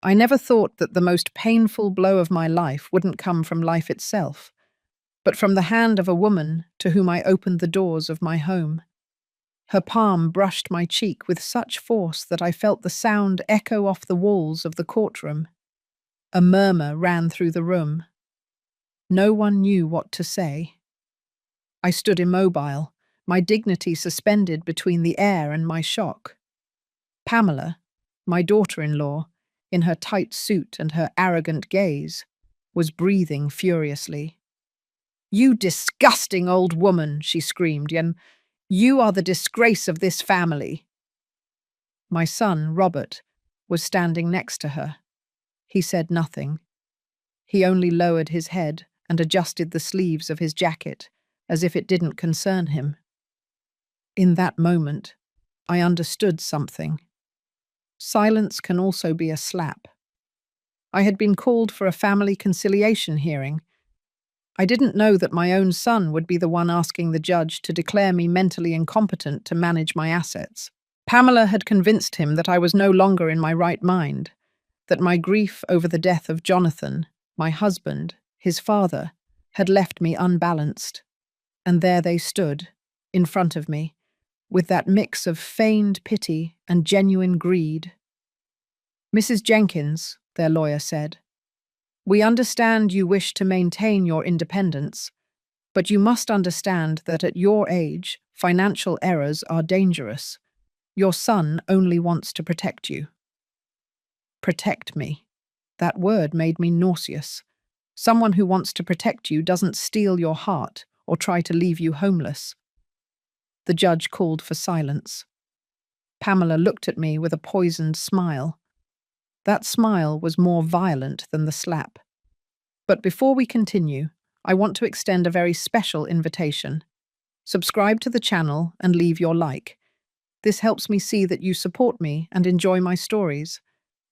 I never thought that the most painful blow of my life wouldn't come from life itself, but from the hand of a woman to whom I opened the doors of my home. Her palm brushed my cheek with such force that I felt the sound echo off the walls of the courtroom. A murmur ran through the room. No one knew what to say. I stood immobile, my dignity suspended between the air and my shock. Pamela, my daughter-in-law, in her tight suit and her arrogant gaze, was breathing furiously. "You disgusting old woman," she screamed, "and you are the disgrace of this family." My son, Robert, was standing next to her. He said nothing. He only lowered his head and adjusted the sleeves of his jacket, as if it didn't concern him. In that moment, I understood something. Silence can also be a slap. I had been called for a family conciliation hearing. I didn't know that my own son would be the one asking the judge to declare me mentally incompetent to manage my assets. Pamela had convinced him that I was no longer in my right mind, that my grief over the death of Jonathan, my husband, his father, had left me unbalanced. And there they stood, in front of me, with that mix of feigned pity and genuine greed. "Mrs. Jenkins," their lawyer said, "we understand you wish to maintain your independence, but you must understand that at your age, financial errors are dangerous. Your son only wants to protect you." Protect me. That word made me nauseous. Someone who wants to protect you doesn't steal your heart or try to leave you homeless. The judge called for silence. Pamela looked at me with a poisoned smile. That smile was more violent than the slap. But before we continue, I want to extend a very special invitation. Subscribe to the channel and leave your like. This helps me see that you support me and enjoy my stories.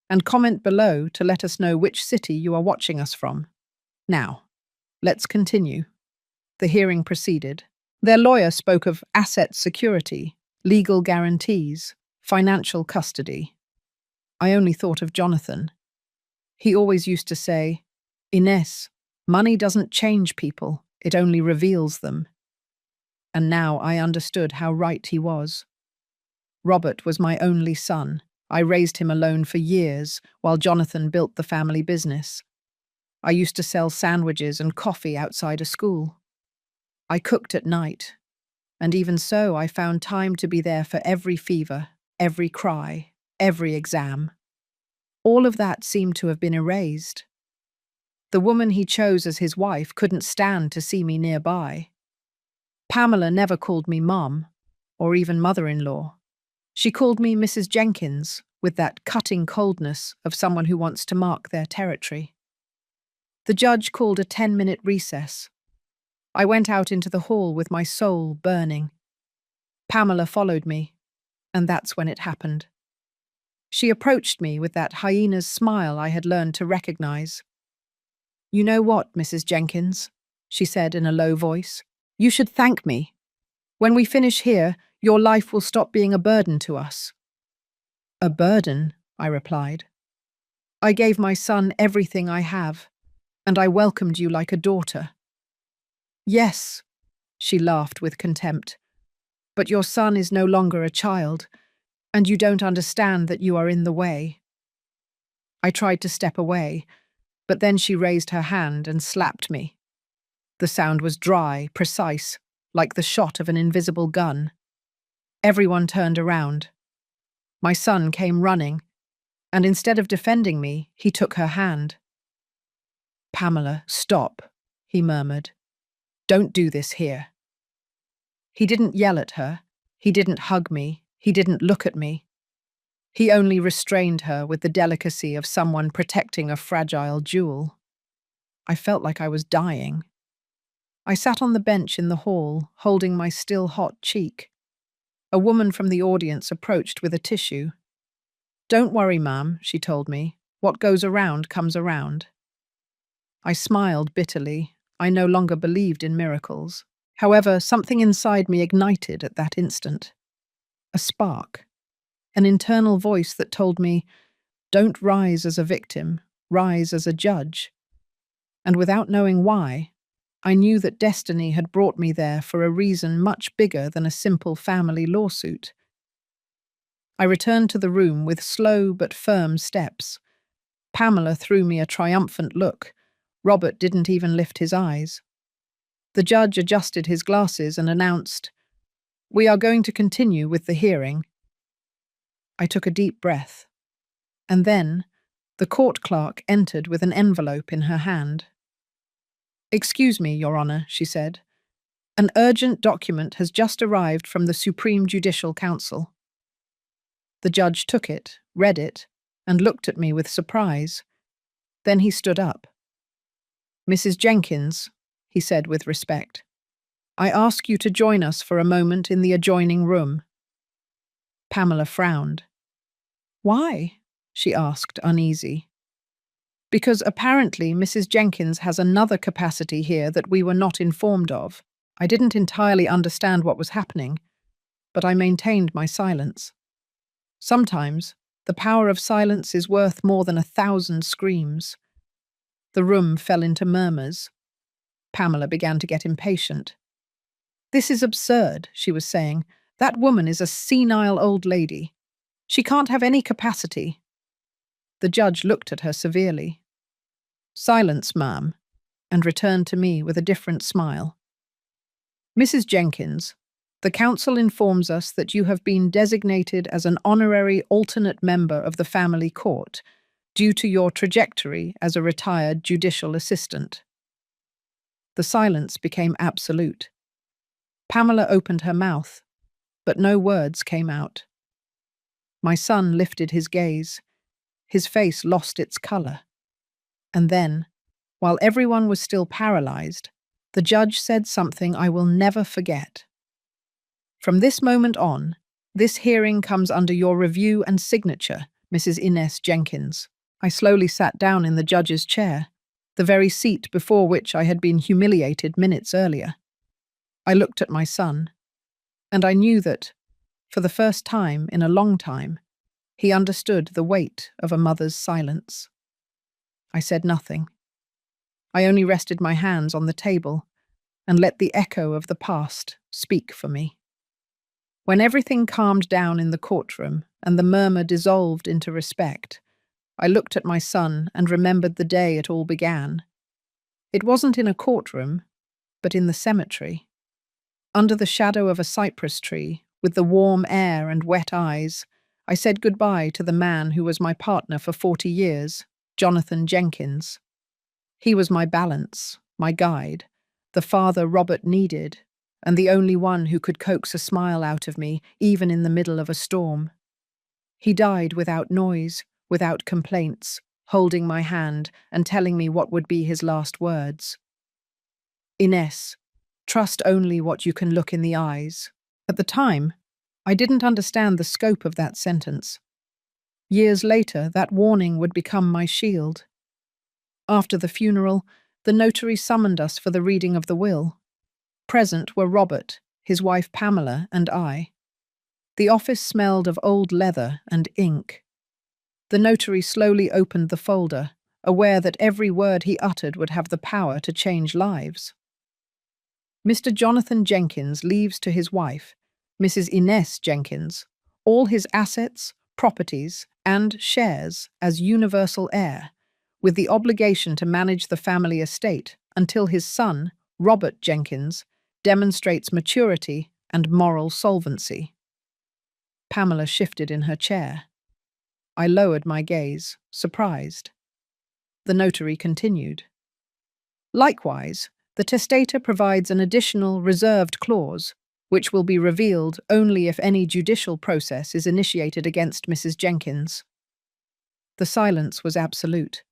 And comment below to let us know which city you are watching us from. Now, let's continue. The hearing proceeded. Their lawyer spoke of asset security, legal guarantees, financial custody. I only thought of Jonathan. He always used to say, "Ines, money doesn't change people, it only reveals them." And now I understood how right he was. Robert was my only son. I raised him alone for years, while Jonathan built the family business. I used to sell sandwiches and coffee outside a school. I cooked at night, and even so I found time to be there for every fever, every cry, every exam. All of that seemed to have been erased. The woman he chose as his wife couldn't stand to see me nearby. Pamela never called me Mum, or even mother-in-law. She called me Mrs. Jenkins, with that cutting coldness of someone who wants to mark their territory. The judge called a 10-minute recess. I went out into the hall with my soul burning. Pamela followed me, and that's when it happened. She approached me with that hyena's smile I had learned to recognize. "You know what, Mrs. Jenkins?" she said in a low voice. "You should thank me. When we finish here, your life will stop being a burden to us." "A burden," I replied. "I gave my son everything I have, and I welcomed you like a daughter." "Yes," she laughed with contempt, "but your son is no longer a child, and you don't understand that you are in the way." I tried to step away, but then she raised her hand and slapped me. The sound was dry, precise, like the shot of an invisible gun. Everyone turned around. My son came running, and instead of defending me, he took her hand. "Pamela, stop," he murmured. "Don't do this here." He didn't yell at her. He didn't hug me. He didn't look at me. He only restrained her with the delicacy of someone protecting a fragile jewel. I felt like I was dying. I sat on the bench in the hall, holding my still hot cheek. A woman from the audience approached with a tissue. "Don't worry, ma'am," she told me. "What goes around comes around." I smiled bitterly. I no longer believed in miracles. However, something inside me ignited at that instant. A spark. An internal voice that told me, Don't rise as a victim, rise as a judge. And without knowing why, I knew that destiny had brought me there for a reason much bigger than a simple family lawsuit. I returned to the room with slow but firm steps. Pamela threw me a triumphant look. Robert didn't even lift his eyes. The judge adjusted his glasses and announced, "We are going to continue with the hearing." I took a deep breath. And then, the court clerk entered with an envelope in her hand. "Excuse me, Your Honor," she said. "An urgent document has just arrived from the Supreme Judicial Council." The judge took it, read it, and looked at me with surprise. Then he stood up. "Mrs. Jenkins," he said with respect, "I ask you to join us for a moment in the adjoining room." Pamela frowned. "Why?" she asked, uneasy. "Because apparently Mrs. Jenkins has another capacity here that we were not informed of." I didn't entirely understand what was happening, but I maintained my silence. Sometimes, the power of silence is worth more than 1,000 screams. The room fell into murmurs. Pamela began to get impatient. "This is absurd," she was saying. "That woman is a senile old lady. She can't have any capacity." The judge looked at her severely. "Silence, ma'am," and returned to me with a different smile. "Mrs. Jenkins, the council informs us that you have been designated as an honorary alternate member of the family court due to your trajectory as a retired judicial assistant." The silence became absolute. Pamela opened her mouth, but no words came out. My son lifted his gaze. His face lost its color. And then, while everyone was still paralyzed, the judge said something I will never forget. "From this moment on, this hearing comes under your review and signature, Mrs. Inez Jenkins." I slowly sat down in the judge's chair, the very seat before which I had been humiliated minutes earlier. I looked at my son, and I knew that, for the first time in a long time, he understood the weight of a mother's silence. I said nothing. I only rested my hands on the table and let the echo of the past speak for me. When everything calmed down in the courtroom and the murmur dissolved into respect, I looked at my son and remembered the day it all began. It wasn't in a courtroom, but in the cemetery. Under the shadow of a cypress tree, with the warm air and wet eyes, I said goodbye to the man who was my partner for 40 years, Jonathan Jenkins. He was my balance, my guide, the father Robert needed, and the only one who could coax a smile out of me, even in the middle of a storm. He died without noise, without complaints, holding my hand and telling me what would be his last words. "Inez, trust only what you can look in the eyes." At the time, I didn't understand the scope of that sentence. Years later, that warning would become my shield. After the funeral, the notary summoned us for the reading of the will. Present were Robert, his wife Pamela, and I. The office smelled of old leather and ink. The notary slowly opened the folder, aware that every word he uttered would have the power to change lives. "Mr. Jonathan Jenkins leaves to his wife, Mrs. Inez Jenkins, all his assets, properties, and shares as universal heir, with the obligation to manage the family estate until his son, Robert Jenkins, demonstrates maturity and moral solvency." Pamela shifted in her chair. I lowered my gaze, surprised. The notary continued. "Likewise, the testator provides an additional reserved clause, which will be revealed only if any judicial process is initiated against Mrs. Jenkins." The silence was absolute.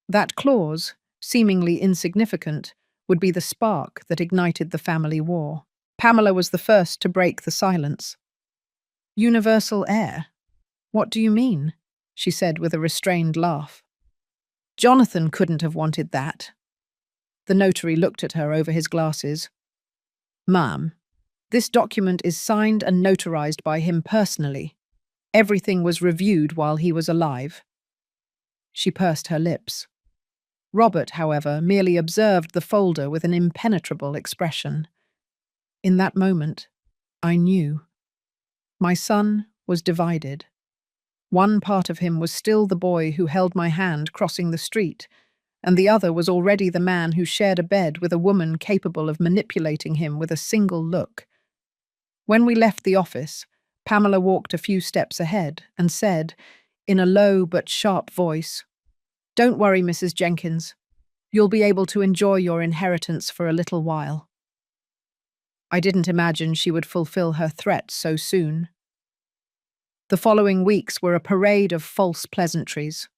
That clause, seemingly insignificant, would be the spark that ignited the family war. Pamela was the first to break the silence. "Universal heir? What do you mean?" she said with a restrained laugh. "Jonathan couldn't have wanted that." The notary looked at her over his glasses. "Ma'am, this document is signed and notarized by him personally. Everything was reviewed while he was alive. She pursed her lips. Robert, however, merely observed the folder with an impenetrable expression. In that moment, I knew. My son was divided. One part of him was still the boy who held my hand crossing the street, and the other was already the man who shared a bed with a woman capable of manipulating him with a single look. When we left the office, Pamela walked a few steps ahead and said, in a low but sharp voice, "Don't worry, Mrs. Jenkins. You'll be able to enjoy your inheritance for a little while." I didn't imagine she would fulfill her threat so soon. The following weeks were a parade of false pleasantries.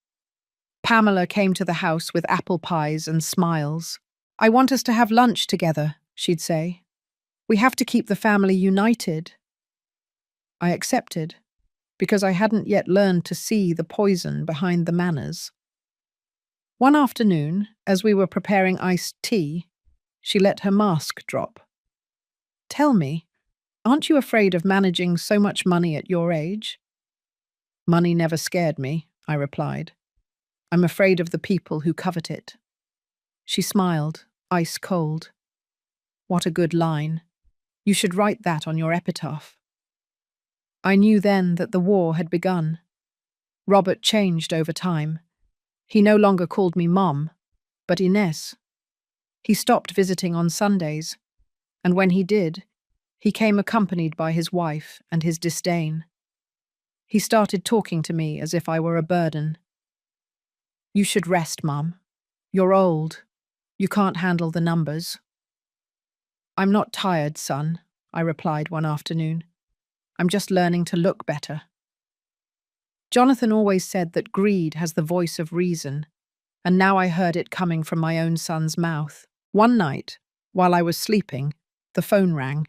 Pamela came to the house with apple pies and smiles. "I want us to have lunch together," she'd say. "We have to keep the family united." I accepted, because I hadn't yet learned to see the poison behind the manners. One afternoon, as we were preparing iced tea, she let her mask drop. "Tell me, aren't you afraid of managing so much money at your age?" "Money never scared me," I replied. "I'm afraid of the people who covet it." She smiled, ice cold. What a good line. You should write that on your epitaph. I knew then that the war had begun. Robert changed over time. He no longer called me Mom, but Ines. He stopped visiting on Sundays, and when he did, he came accompanied by his wife and his disdain. He started talking to me as if I were a burden. "You should rest, Mum. You're old. You can't handle the numbers." "I'm not tired, son," I replied one afternoon. "I'm just learning to look better." Jonathan always said that greed has the voice of reason, and now I heard it coming from my own son's mouth. One night, while I was sleeping, the phone rang.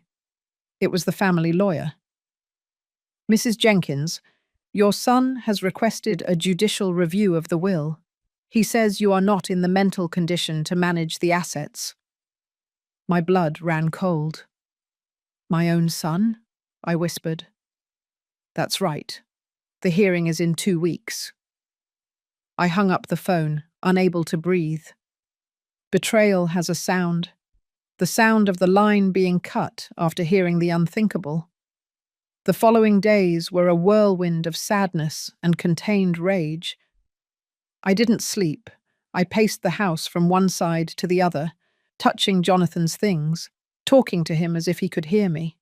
It was the family lawyer. "Mrs. Jenkins, your son has requested a judicial review of the will. He says you are not in the mental condition to manage the assets." My blood ran cold. "My own son?" I whispered. "That's right. The hearing is in 2 weeks." I hung up the phone, unable to breathe. Betrayal has a sound. The sound of the line being cut after hearing the unthinkable. The following days were a whirlwind of sadness and contained rage. I didn't sleep. I paced the house from one side to the other, touching Jonathan's things, talking to him as if he could hear me.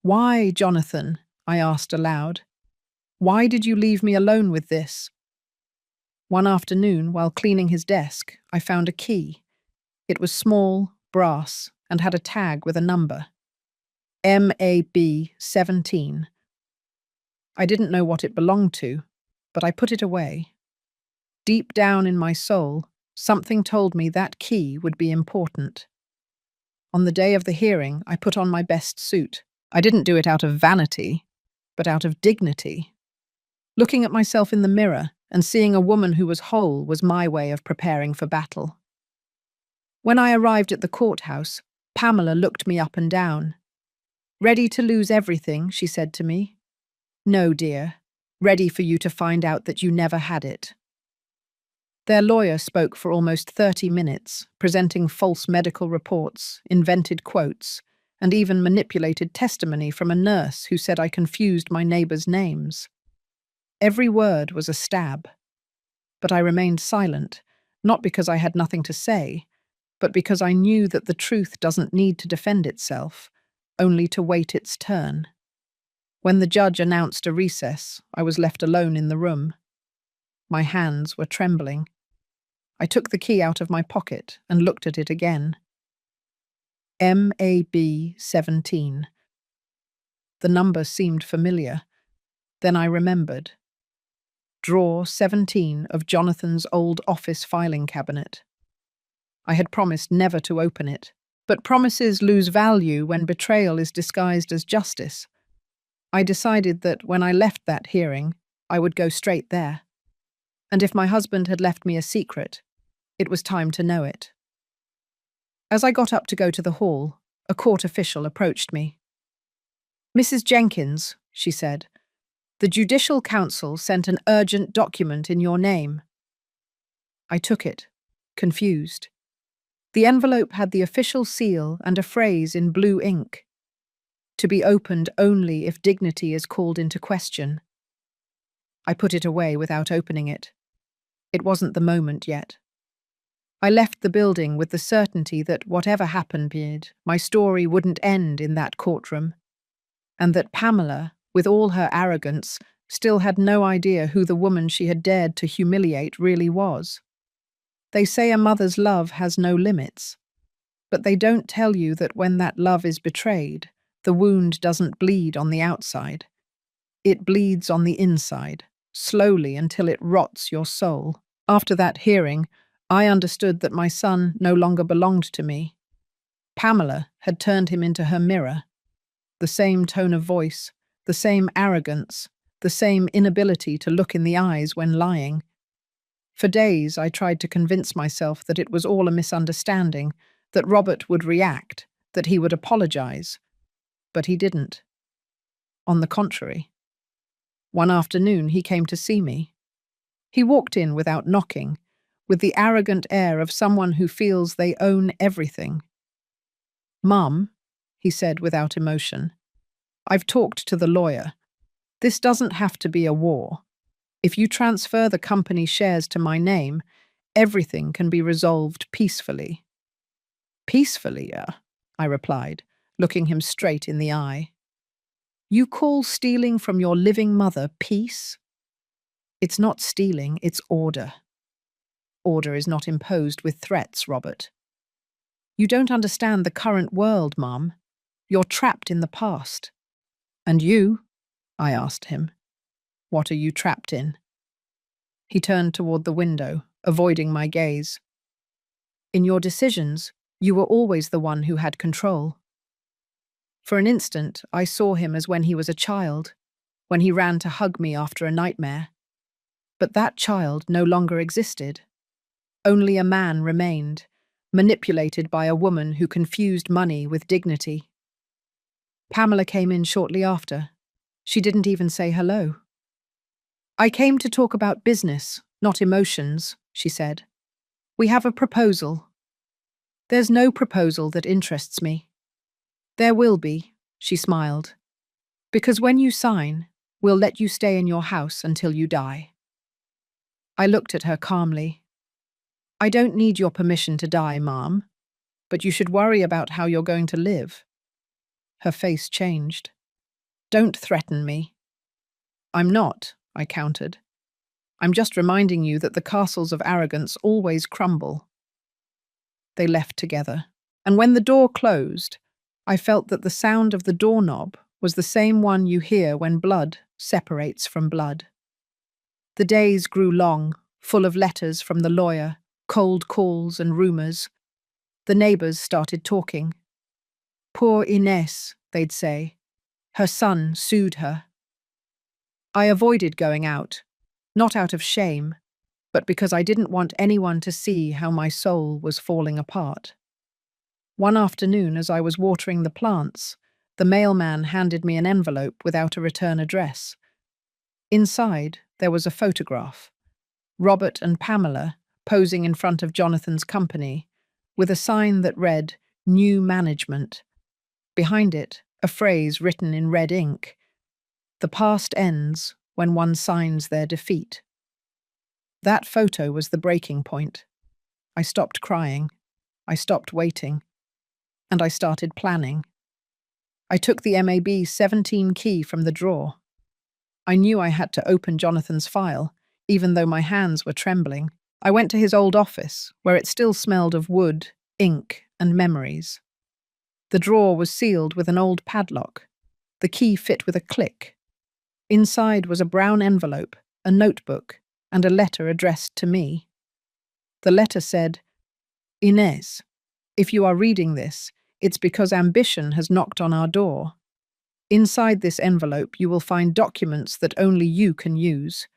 "Why, Jonathan?" I asked aloud. "Why did you leave me alone with this?" One afternoon, while cleaning his desk, I found a key. It was small, brass, and had a tag with a number. MAB 17. I didn't know what it belonged to, but I put it away. Deep down in my soul, something told me that key would be important. On the day of the hearing, I put on my best suit. I didn't do it out of vanity, but out of dignity. Looking at myself in the mirror and seeing a woman who was whole was my way of preparing for battle. When I arrived at the courthouse, Pamela looked me up and down. "Ready to lose everything?" she said to me. "No, dear. Ready for you to find out that you never had it." Their lawyer spoke for almost 30 minutes, presenting false medical reports, invented quotes, and even manipulated testimony from a nurse who said I confused my neighbors' names. Every word was a stab. But I remained silent, not because I had nothing to say, but because I knew that the truth doesn't need to defend itself, only to wait its turn. When the judge announced a recess, I was left alone in the room. My hands were trembling. I took the key out of my pocket and looked at it again. MAB 17. The number seemed familiar. Then I remembered. Drawer 17 of Jonathan's old office filing cabinet. I had promised never to open it, but promises lose value when betrayal is disguised as justice. I decided that when I left that hearing, I would go straight there. And if my husband had left me a secret, it was time to know it. As I got up to go to the hall, a court official approached me. "Mrs. Jenkins," she said, "the Judicial Council sent an urgent document in your name." I took it, confused. The envelope had the official seal and a phrase in blue ink: to be opened only if dignity is called into question. I put it away without opening it. It wasn't the moment yet. I left the building with the certainty that whatever happened, my story wouldn't end in that courtroom, and that Pamela, with all her arrogance, still had no idea who the woman she had dared to humiliate really was. They say a mother's love has no limits, but they don't tell you that when that love is betrayed, the wound doesn't bleed on the outside. It bleeds on the inside, slowly until it rots your soul. After that hearing, I understood that my son no longer belonged to me. Pamela had turned him into her mirror. The same tone of voice, the same arrogance, the same inability to look in the eyes when lying. For days I tried to convince myself that it was all a misunderstanding, that Robert would react, that he would apologize. But he didn't. On the contrary. One afternoon he came to see me. He walked in without knocking, with the arrogant air of someone who feels they own everything. "Mum," he said without emotion, "I've talked to the lawyer. This doesn't have to be a war. If you transfer the company shares to my name, everything can be resolved peacefully." "Peacefully, I replied, looking him straight in the eye. "You call stealing from your living mother peace? It's not stealing, it's order. Order is not imposed with threats, Robert. You don't understand the current world, Mum. You're trapped in the past." "And you?" I asked him. "What are you trapped in?" He turned toward the window, avoiding my gaze. "In your decisions, you were always the one who had control." For an instant, I saw him as when he was a child, when he ran to hug me after a nightmare. But that child no longer existed. Only a man remained, manipulated by a woman who confused money with dignity. Pamela came in shortly after. She didn't even say hello. "I came to talk about business, not emotions," she said. "We have a proposal." "There's no proposal that interests me." "There will be," she smiled. "Because when you sign, we'll let you stay in your house until you die." I looked at her calmly. "I don't need your permission to die, Mom, but you should worry about how you're going to live." Her face changed. "Don't threaten me." "I'm not," I countered. "I'm just reminding you that the castles of arrogance always crumble." They left together, and when the door closed, I felt that the sound of the doorknob was the same one you hear when blood separates from blood. The days grew long, full of letters from the lawyer, cold calls and rumors. The neighbors started talking. "Poor Inés," they'd say. "Her son sued her." I avoided going out, not out of shame, but because I didn't want anyone to see how my soul was falling apart. One afternoon, as I was watering the plants, the mailman handed me an envelope without a return address. Inside, there was a photograph. Robert and Pamela posing in front of Jonathan's company, with a sign that read, "New Management." Behind it, a phrase written in red ink: "The past ends when one signs their defeat." That photo was the breaking point. I stopped crying. I stopped waiting. And I started planning. I took the MAB 17 key from the drawer. I knew I had to open Jonathan's file, even though my hands were trembling. I went to his old office, where it still smelled of wood, ink, and memories. The drawer was sealed with an old padlock. The key fit with a click. Inside was a brown envelope, a notebook, and a letter addressed to me. The letter said, "Inés, if you are reading this, it's because ambition has knocked on our door. Inside this envelope you will find documents that only you can use.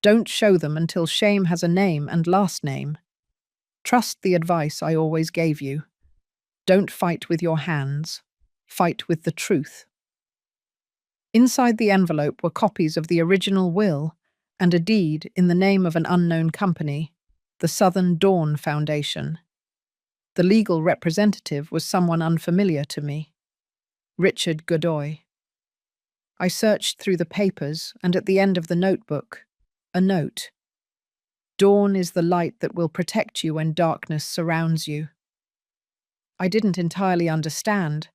Don't show them until shame has a name and last name. Trust the advice I always gave you. Don't fight with your hands. Fight with the truth." Inside the envelope were copies of the original will and a deed in the name of an unknown company. the Southern Dawn Foundation. The legal representative was someone unfamiliar to me, Richard Godoy. I searched through the papers, and at the end of the notebook, a note. Dawn is the light that will protect you when darkness surrounds you. I didn't entirely understand,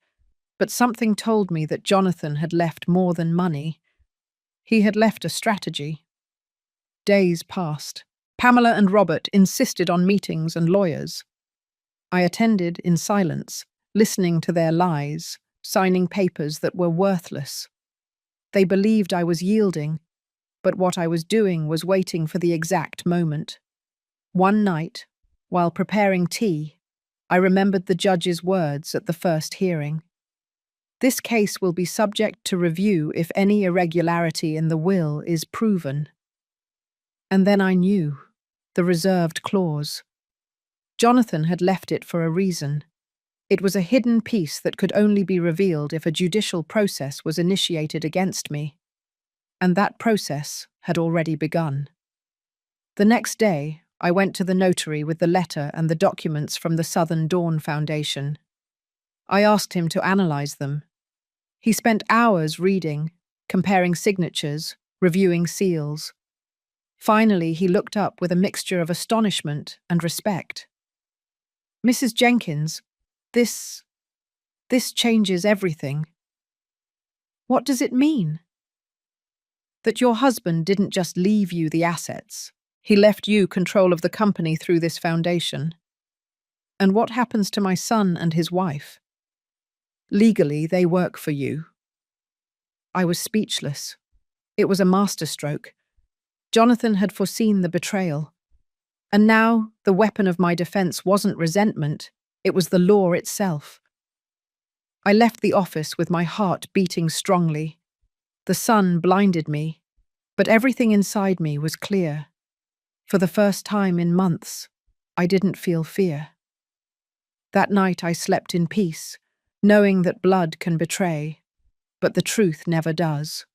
but something told me that Jonathan had left more than money. He had left a strategy. Days passed. Pamela and Robert insisted on meetings and lawyers. I attended in silence, listening to their lies, signing papers that were worthless. They believed I was yielding, but what I was doing was waiting for the exact moment. One night, while preparing tea, I remembered the judge's words at the first hearing. This case will be subject to review if any irregularity in the will is proven. And then I knew, the reserved clause. Jonathan had left it for a reason. It was a hidden piece that could only be revealed if a judicial process was initiated against me. And that process had already begun. The next day, I went to the notary with the letter and the documents from the Southern Dawn Foundation. I asked him to analyze them. He spent hours reading, comparing signatures, reviewing seals. Finally, he looked up with a mixture of astonishment and respect. "Mrs. Jenkins, this changes everything." "What does it mean?" "That your husband didn't just leave you the assets. He left you control of the company through this foundation. And what happens to my son and his wife? Legally, they work for you." I was speechless. It was a masterstroke. Jonathan had foreseen the betrayal. And now, the weapon of my defense wasn't resentment, it was the law itself. I left the office with my heart beating strongly. The sun blinded me, but everything inside me was clear. For the first time in months, I didn't feel fear. That night I slept in peace, knowing that blood can betray, but the truth never does.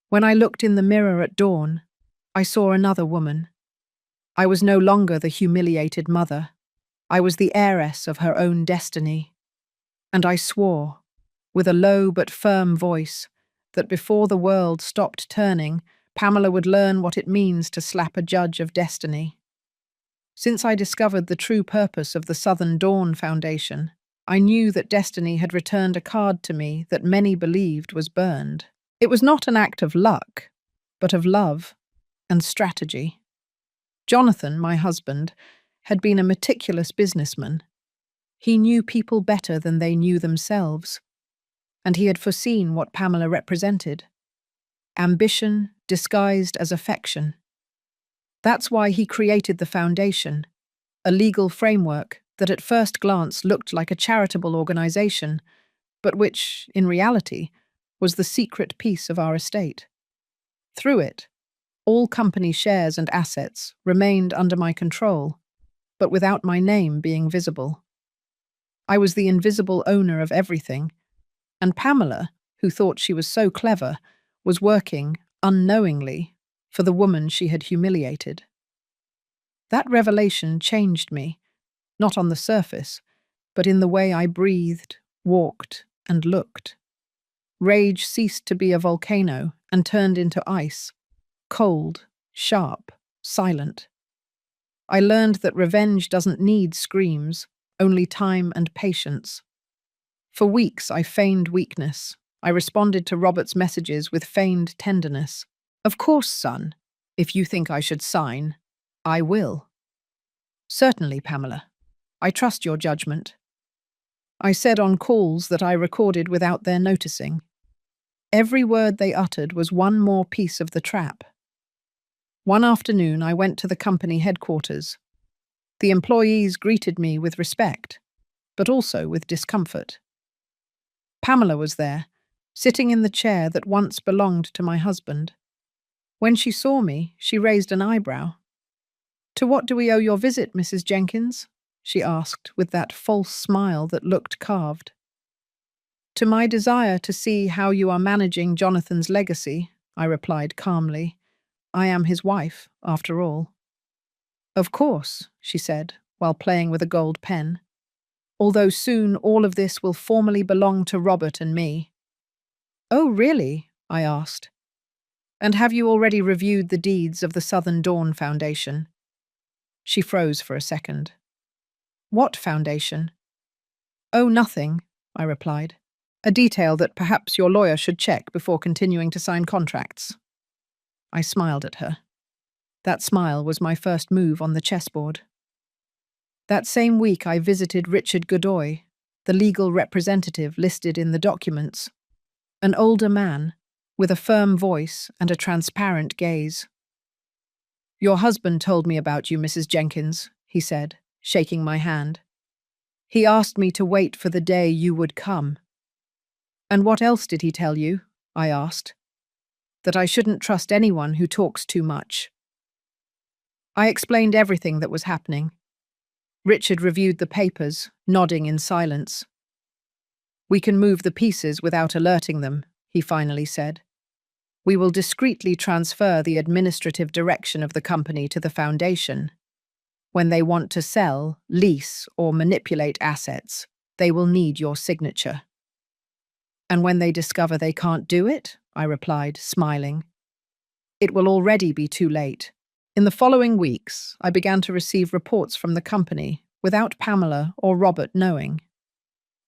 When I looked in the mirror at dawn, I saw another woman. I was no longer the humiliated mother. I was the heiress of her own destiny. And I swore, with a low but firm voice, that before the world stopped turning, Pamela would learn what it means to slap a judge of destiny. Since I discovered the true purpose of the Southern Dawn Foundation, I knew that destiny had returned a card to me that many believed was burned. It was not an act of luck, but of love and strategy. Jonathan, my husband, had been a meticulous businessman. He knew people better than they knew themselves, and he had foreseen what Pamela represented. Ambition disguised as affection. That's why he created the foundation, a legal framework that at first glance looked like a charitable organization, but which, in reality, was the secret piece of our estate. Through it, all company shares and assets remained under my control, but without my name being visible. I was the invisible owner of everything, and Pamela, who thought she was so clever, was working, unknowingly, for the woman she had humiliated. That revelation changed me, not on the surface, but in the way I breathed, walked, and looked. Rage ceased to be a volcano and turned into ice, cold, sharp, silent. I learned that revenge doesn't need screams, only time and patience. For weeks I feigned weakness. I responded to Robert's messages with feigned tenderness. "Of course, son. If you think I should sign, I will." "Certainly, Pamela. I trust your judgment." I said on calls that I recorded without their noticing. Every word they uttered was one more piece of the trap. One afternoon I went to the company headquarters. The employees greeted me with respect, but also with discomfort. Pamela was there, sitting in the chair that once belonged to my husband. When she saw me, she raised an eyebrow. "To what do we owe your visit, Mrs. Jenkins?" she asked, with that false smile that looked carved. "To my desire to see how you are managing Jonathan's legacy," I replied calmly. "I am his wife, after all." Of course, she said, while playing with a gold pen. Although soon all of this will formally belong to Robert and me. Oh, really? I asked. And have you already reviewed the deeds of the Southern Dawn Foundation? She froze for a second. What foundation? Oh, nothing, I replied. A detail that perhaps your lawyer should check before continuing to sign contracts. I smiled at her. That smile was my first move on the chessboard. That same week I visited Richard Godoy, the legal representative listed in the documents. An older man, with a firm voice and a transparent gaze. Your husband told me about you, Mrs. Jenkins, he said, shaking my hand. He asked me to wait for the day you would come. And what else did he tell you? I asked. That I shouldn't trust anyone who talks too much. I explained everything that was happening. Richard reviewed the papers, nodding in silence. We can move the pieces without alerting them, he finally said. We will discreetly transfer the administrative direction of the company to the foundation. When they want to sell, lease, or manipulate assets, they will need your signature. And when they discover they can't do it, I replied, smiling, it will already be too late. In the following weeks, I began to receive reports from the company without Pamela or Robert knowing.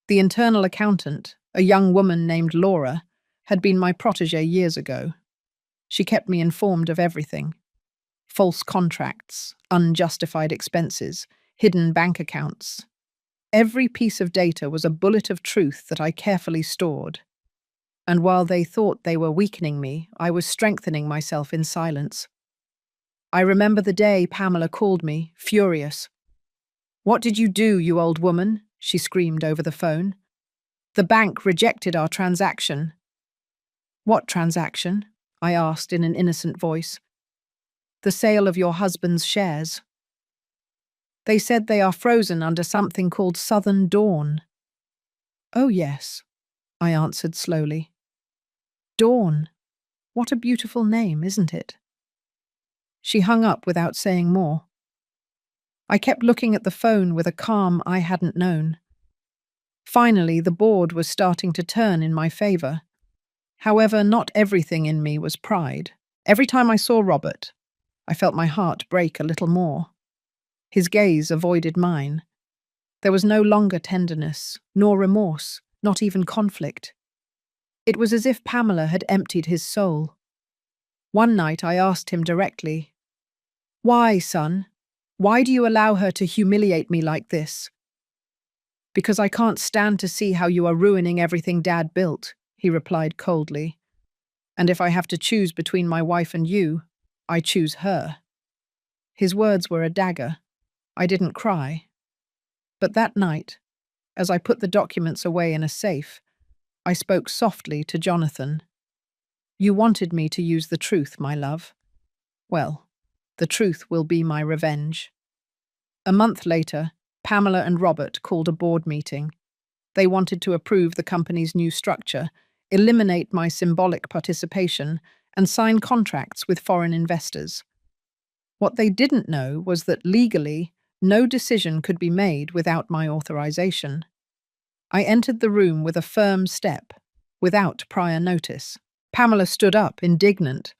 The internal accountant, a young woman named Laura, had been my protégé years ago. She kept me informed of everything. False contracts, unjustified expenses, hidden bank accounts. Every piece of data was a bullet of truth that I carefully stored. And while they thought they were weakening me, I was strengthening myself in silence. I remember the day Pamela called me, furious. What did you do, you old woman? She screamed over the phone. The bank rejected our transaction. What transaction? I asked in an innocent voice. The sale of your husband's shares. They said they are frozen under something called Southern Dawn. Oh, yes, I answered slowly. Dawn. What a beautiful name, isn't it? She hung up without saying more. I kept looking at the phone with a calm I hadn't known. Finally, the board was starting to turn in my favor. However, not everything in me was pride. Every time I saw Robert, I felt my heart break a little more. His gaze avoided mine. There was no longer tenderness, nor remorse, not even conflict. It was as if Pamela had emptied his soul. One night I asked him directly, "Why, son? Why do you allow her to humiliate me like this?" "Because I can't stand to see how you are ruining everything Dad built," he replied coldly. "And if I have to choose between my wife and you, I choose her." His words were a dagger. I didn't cry. But that night, as I put the documents away in a safe, I spoke softly to Jonathan. You wanted me to use the truth, my love. Well, the truth will be my revenge. A month later, Pamela and Robert called a board meeting. They wanted to approve the company's new structure, eliminate my symbolic participation, and sign contracts with foreign investors. What they didn't know was that legally, no decision could be made without my authorization. I entered the room with a firm step, without prior notice. Pamela stood up, indignant.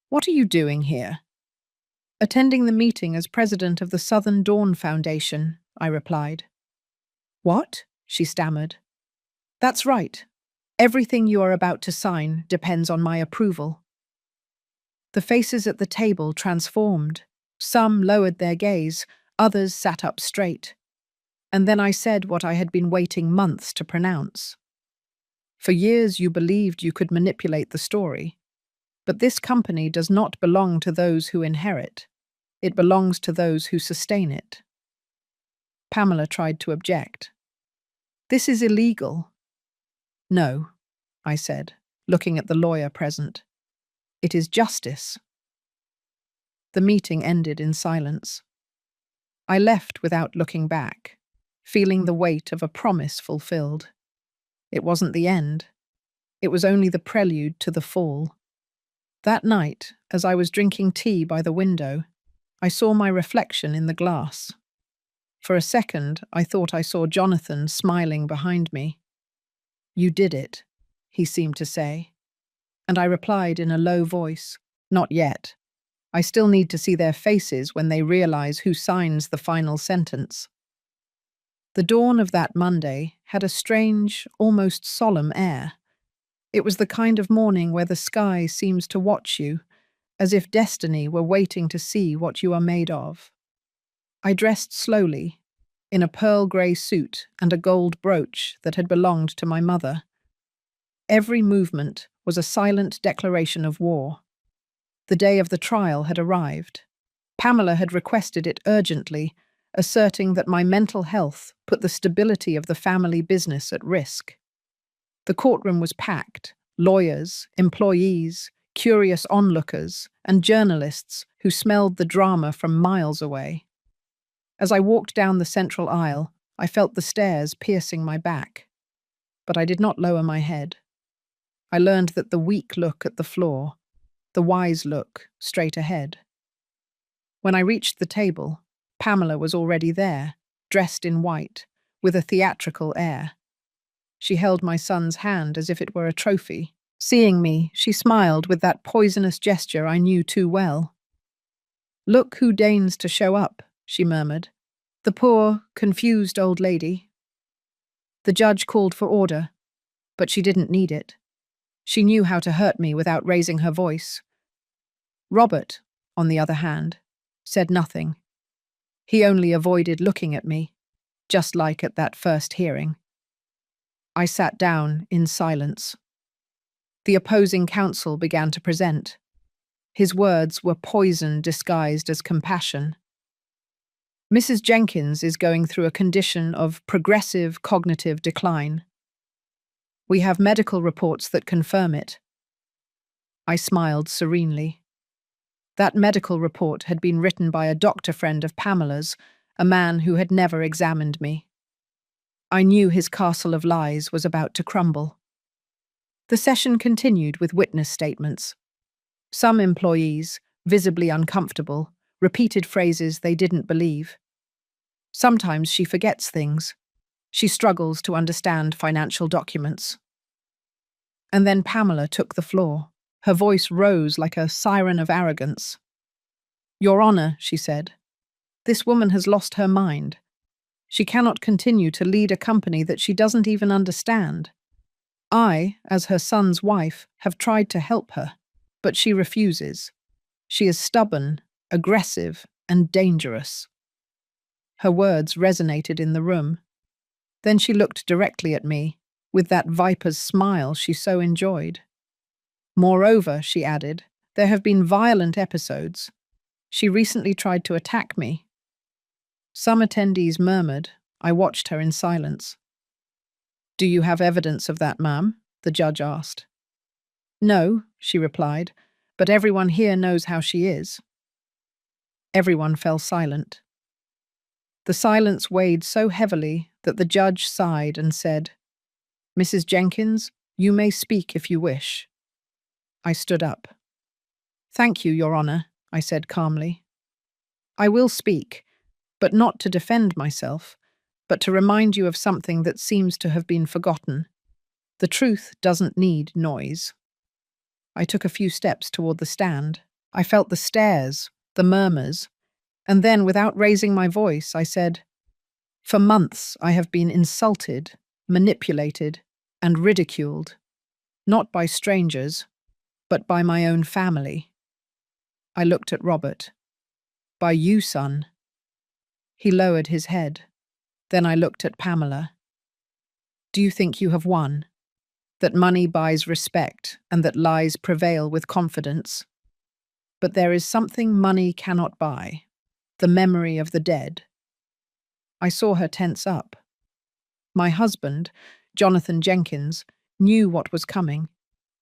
"What are you doing here?" "Attending the meeting as president of the Southern Dawn Foundation," I replied. "What?" she stammered. "That's right. Everything you are about to sign depends on my approval." The faces at the table transformed. Some lowered their gaze, others sat up straight. And then I said what I had been waiting months to pronounce. For years you believed you could manipulate the story. But this company does not belong to those who inherit. It belongs to those who sustain it. Pamela tried to object. "This is illegal." "No," I said, looking at the lawyer present. "It is justice." The meeting ended in silence. I left without looking back, feeling the weight of a promise fulfilled. It wasn't the end. It was only the prelude to the fall. That night, as I was drinking tea by the window, I saw my reflection in the glass. For a second, I thought I saw Jonathan smiling behind me. "You did it," he seemed to say. And I replied in a low voice, "Not yet. I still need to see their faces when they realize who signs the final sentence." The dawn of that Monday had a strange, almost solemn air. It was the kind of morning where the sky seems to watch you, as if destiny were waiting to see what you are made of. I dressed slowly, in a pearl grey suit and a gold brooch that had belonged to my mother. Every movement was a silent declaration of war. The day of the trial had arrived. Pamela had requested it urgently, asserting that my mental health put the stability of the family business at risk. The courtroom was packed: lawyers, employees, curious onlookers, and journalists who smelled the drama from miles away. As I walked down the central aisle, I felt the stares piercing my back. But I did not lower my head. I learned that the weak look at the floor, the wise look straight ahead. When I reached the table, Pamela was already there, dressed in white, with a theatrical air. She held my son's hand as if it were a trophy. Seeing me, she smiled with that poisonous gesture I knew too well. "Look who deigns to show up," she murmured. "The poor, confused old lady." The judge called for order, but she didn't need it. She knew how to hurt me without raising her voice. Robert, on the other hand, said nothing. He only avoided looking at me, just like at that first hearing. I sat down in silence. The opposing counsel began to present. His words were poison disguised as compassion. "Mrs. Jenkins is going through a condition of progressive cognitive decline. We have medical reports that confirm it." I smiled serenely. That medical report had been written by a doctor friend of Pamela's, a man who had never examined me. I knew his castle of lies was about to crumble. The session continued with witness statements. Some employees, visibly uncomfortable, repeated phrases they didn't believe. Sometimes she forgets things. She struggles to understand financial documents. And then Pamela took the floor. Her voice rose like a siren of arrogance. "Your Honor," she said, "this woman has lost her mind. She cannot continue to lead a company that she doesn't even understand. I, as her son's wife, have tried to help her, but she refuses. She is stubborn, aggressive, and dangerous." Her words resonated in the room. Then she looked directly at me, with that viper's smile she so enjoyed. "Moreover," she added, "there have been violent episodes. She recently tried to attack me." Some attendees murmured. I watched her in silence. "Do you have evidence of that, ma'am?" the judge asked. "No," she replied, "but everyone here knows how she is." Everyone fell silent. The silence weighed so heavily that the judge sighed and said, "Mrs. Jenkins, you may speak if you wish." I stood up. "Thank you, Your Honor," I said calmly. "I will speak, but not to defend myself, but to remind you of something that seems to have been forgotten. The truth doesn't need noise." I took a few steps toward the stand. I felt the stares, the murmurs, and then, without raising my voice, I said, "For months I have been insulted, manipulated, and ridiculed, not by strangers, but by my own family." I looked at Robert. "By you, son." He lowered his head. Then I looked at Pamela. "Do you think you have won? That money buys respect and that lies prevail with confidence? But there is something money cannot buy: the memory of the dead." I saw her tense up. My husband, Jonathan Jenkins, knew what was coming,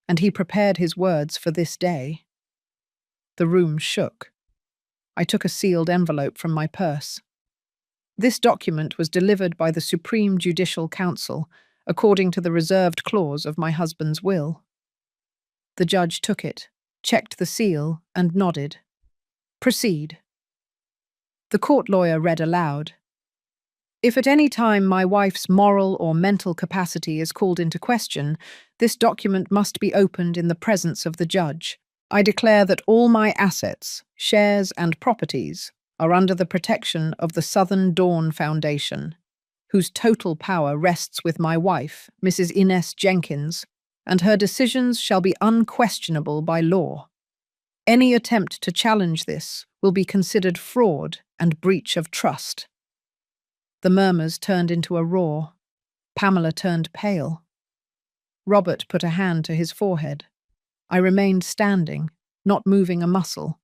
and he prepared his words for this day. The room shook. I took a sealed envelope from my purse. This document was delivered by the Supreme Judicial Council, according to the reserved clause of my husband's will. The judge took it, checked the seal, and nodded. "Proceed." The court lawyer read aloud. If at any time my wife's moral or mental capacity is called into question, this document must be opened in the presence of the judge. I declare that all my assets, shares, and properties are under the protection of the Southern Dawn Foundation, whose total power rests with my wife, Mrs. Inez Jenkins, and her decisions shall be unquestionable by law. Any attempt to challenge this will be considered fraud and breach of trust. The murmurs turned into a roar. Pamela turned pale. Robert put a hand to his forehead. I remained standing, not moving a muscle.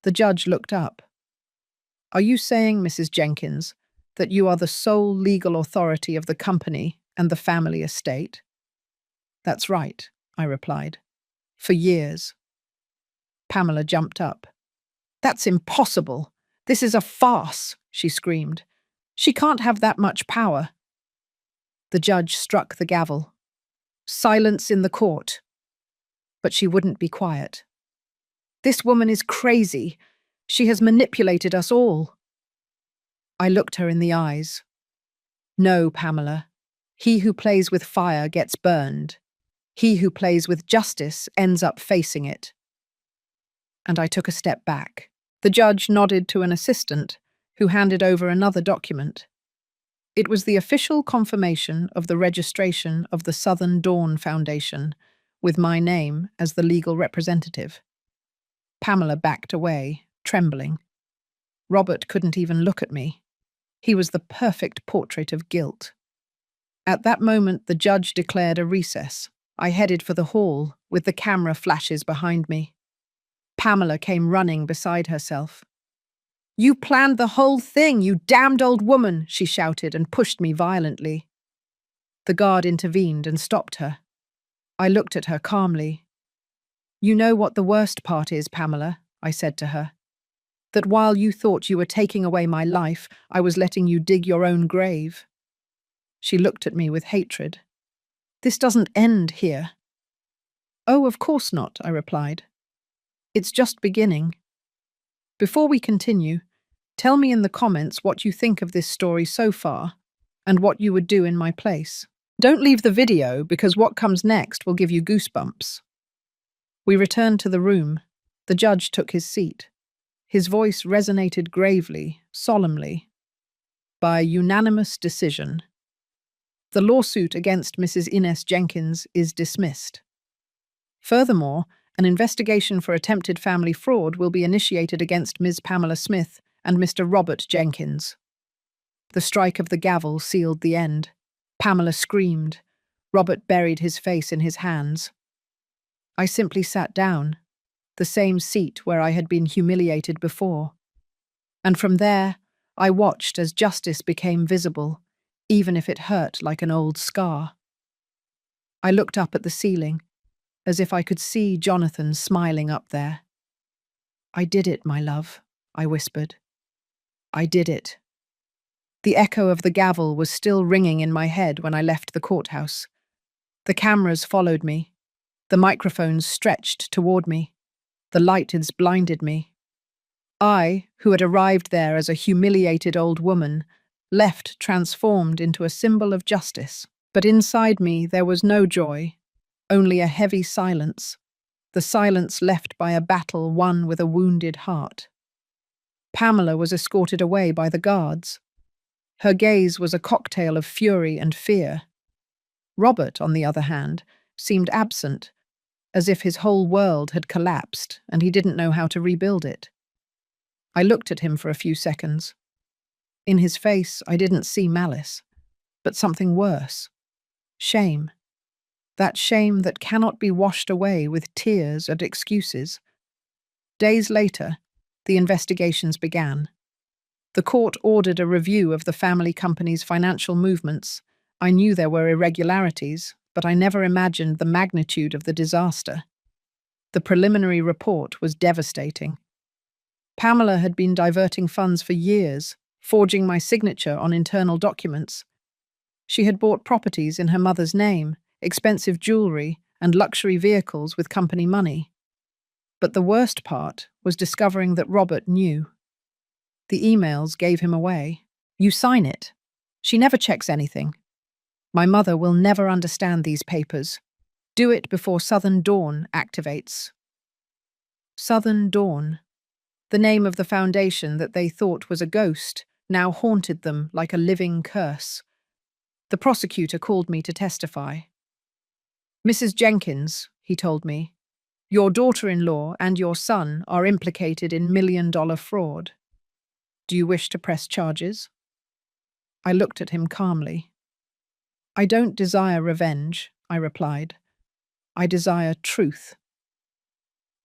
The judge looked up. Are you saying, Mrs. Jenkins, that you are the sole legal authority of the company and the family estate? That's right, I replied. For years. Pamela jumped up. That's impossible. This is a farce, she screamed. She can't have that much power. The judge struck the gavel. Silence in the court. But she wouldn't be quiet. This woman is crazy. She has manipulated us all. I looked her in the eyes. No, Pamela. He who plays with fire gets burned. He who plays with justice ends up facing it. And I took a step back. The judge nodded to an assistant, who handed over another document. It was the official confirmation of the registration of the Southern Dawn Foundation, with my name as the legal representative. Pamela backed away, trembling. Robert couldn't even look at me. He was the perfect portrait of guilt. At that moment, the judge declared a recess. I headed for the hall, with the camera flashes behind me. Pamela came running beside herself. You planned the whole thing, you damned old woman, she shouted and pushed me violently. The guard intervened and stopped her. I looked at her calmly. You know what the worst part is, Pamela, I said to her. That while you thought you were taking away my life, I was letting you dig your own grave. She looked at me with hatred. This doesn't end here. Oh, of course not, I replied. It's just beginning. Before we continue, tell me in the comments what you think of this story so far and what you would do in my place. Don't leave the video because what comes next will give you goosebumps. We returned to the room. The judge took his seat. His voice resonated gravely, solemnly. By unanimous decision, the lawsuit against Mrs. Inez Jenkins is dismissed. Furthermore, an investigation for attempted family fraud will be initiated against Ms. Pamela Smith and Mr. Robert Jenkins. The strike of the gavel sealed the end. Pamela screamed. Robert buried his face in his hands. I simply sat down, the same seat where I had been humiliated before. And from there, I watched as justice became visible, even if it hurt like an old scar. I looked up at the ceiling, as if I could see Jonathan smiling up there. I did it, my love, I whispered. I did it. The echo of the gavel was still ringing in my head when I left the courthouse. The cameras followed me. The microphones stretched toward me. The lights blinded me. I, who had arrived there as a humiliated old woman, left transformed into a symbol of justice. But inside me there was no joy, only a heavy silence, the silence left by a battle won with a wounded heart. Pamela was escorted away by the guards. Her gaze was a cocktail of fury and fear. Robert, on the other hand, seemed absent, as if his whole world had collapsed and he didn't know how to rebuild it. I looked at him for a few seconds. In his face, I didn't see malice, but something worse. Shame. That shame that cannot be washed away with tears and excuses. Days later, the investigations began. The court ordered a review of the family company's financial movements. I knew there were irregularities, but I never imagined the magnitude of the disaster. The preliminary report was devastating. Pamela had been diverting funds for years, forging my signature on internal documents. She had bought properties in her mother's name, expensive jewelry, and luxury vehicles with company money. But the worst part was discovering that Robert knew. The emails gave him away. You sign it. She never checks anything. My mother will never understand these papers. Do it before Southern Dawn activates. Southern Dawn, the name of the foundation that they thought was a ghost, now haunted them like a living curse. The prosecutor called me to testify. Mrs. Jenkins, he told me, your daughter-in-law and your son are implicated in million-dollar fraud. Do you wish to press charges? I looked at him calmly. I don't desire revenge, I replied. I desire truth.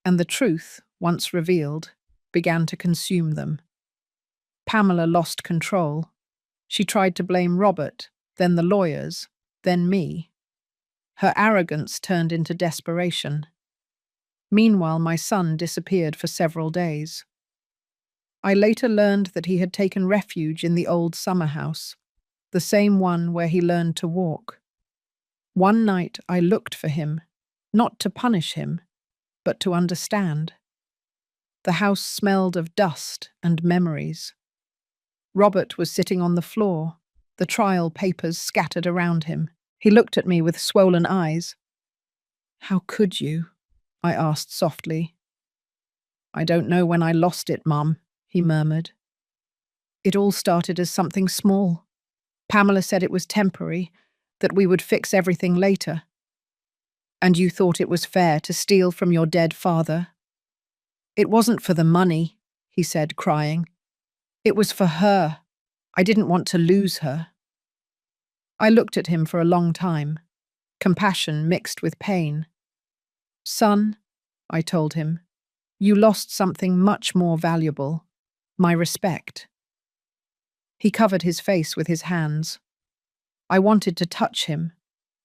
And the truth, once revealed, began to consume them. Pamela lost control. She tried to blame Robert, then the lawyers, then me. Her arrogance turned into desperation. Meanwhile, my son disappeared for several days. I later learned that he had taken refuge in the old summer house, the same one where he learned to walk. One night I looked for him, not to punish him, but to understand. The house smelled of dust and memories. Robert was sitting on the floor, the trial papers scattered around him. He looked at me with swollen eyes. How could you? I asked softly. I don't know when I lost it, Mum, he murmured. It all started as something small. Pamela said it was temporary, that we would fix everything later. And you thought it was fair to steal from your dead father? It wasn't for the money, he said, crying. It was for her. I didn't want to lose her. I looked at him for a long time, compassion mixed with pain. Son, I told him, you lost something much more valuable, my respect. He covered his face with his hands. I wanted to touch him,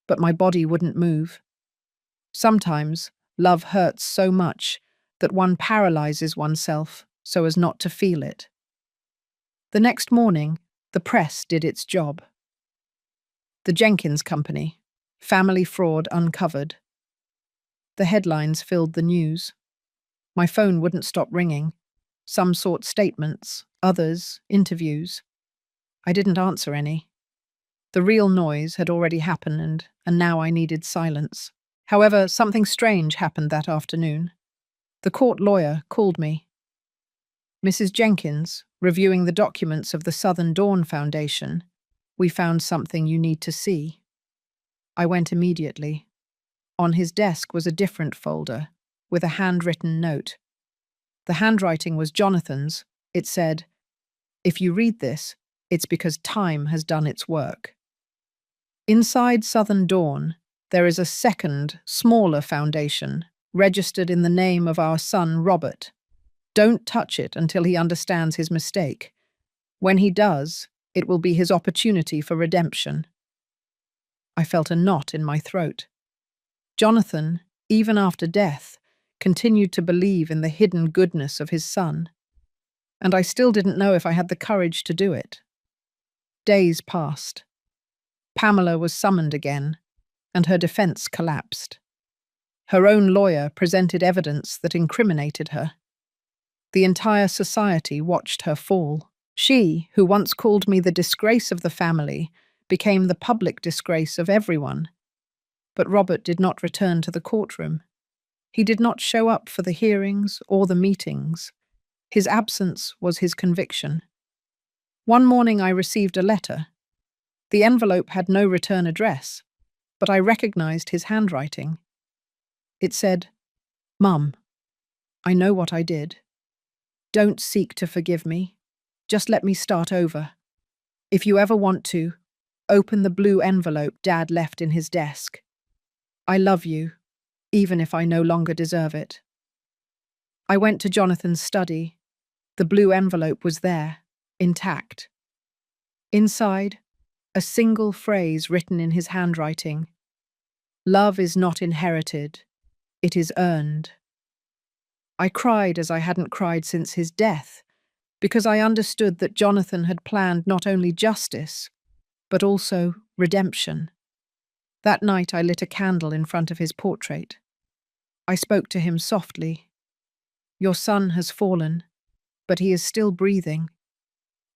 but my body wouldn't move. Sometimes love hurts so much that one paralyzes oneself so as not to feel it. The next morning, the press did its job. The Jenkins Company, family fraud uncovered. The headlines filled the news. My phone wouldn't stop ringing. Some sought statements, others interviews. I didn't answer any. The real noise had already happened, and now I needed silence. However, something strange happened that afternoon. The court lawyer called me. Mrs. Jenkins, reviewing the documents of the Southern Dawn Foundation, we found something you need to see. I went immediately. On his desk was a different folder, with a handwritten note. The handwriting was Jonathan's. It said, "If you read this, it's because time has done its work." Inside Southern Dawn, there is a second, smaller foundation, registered in the name of our son Robert. Don't touch it until he understands his mistake. When he does, it will be his opportunity for redemption. I felt a knot in my throat. Jonathan, even after death, continued to believe in the hidden goodness of his son, and I still didn't know if I had the courage to do it. Days passed. Pamela was summoned again, and her defense collapsed. Her own lawyer presented evidence that incriminated her. The entire society watched her fall. She, who once called me the disgrace of the family, became the public disgrace of everyone. But Robert did not return to the courtroom. He did not show up for the hearings or the meetings. His absence was his conviction. One morning I received a letter. The envelope had no return address, but I recognized his handwriting. It said, "Mum, I know what I did. Don't seek to forgive me. Just let me start over. If you ever want to, open the blue envelope Dad left in his desk. I love you, even if I no longer deserve it." I went to Jonathan's study. The blue envelope was there, intact. Inside, a single phrase written in his handwriting. "Love is not inherited, it is earned." I cried as I hadn't cried since his death, because I understood that Jonathan had planned not only justice, but also redemption. That night I lit a candle in front of his portrait. I spoke to him softly. "Your son has fallen, but he is still breathing.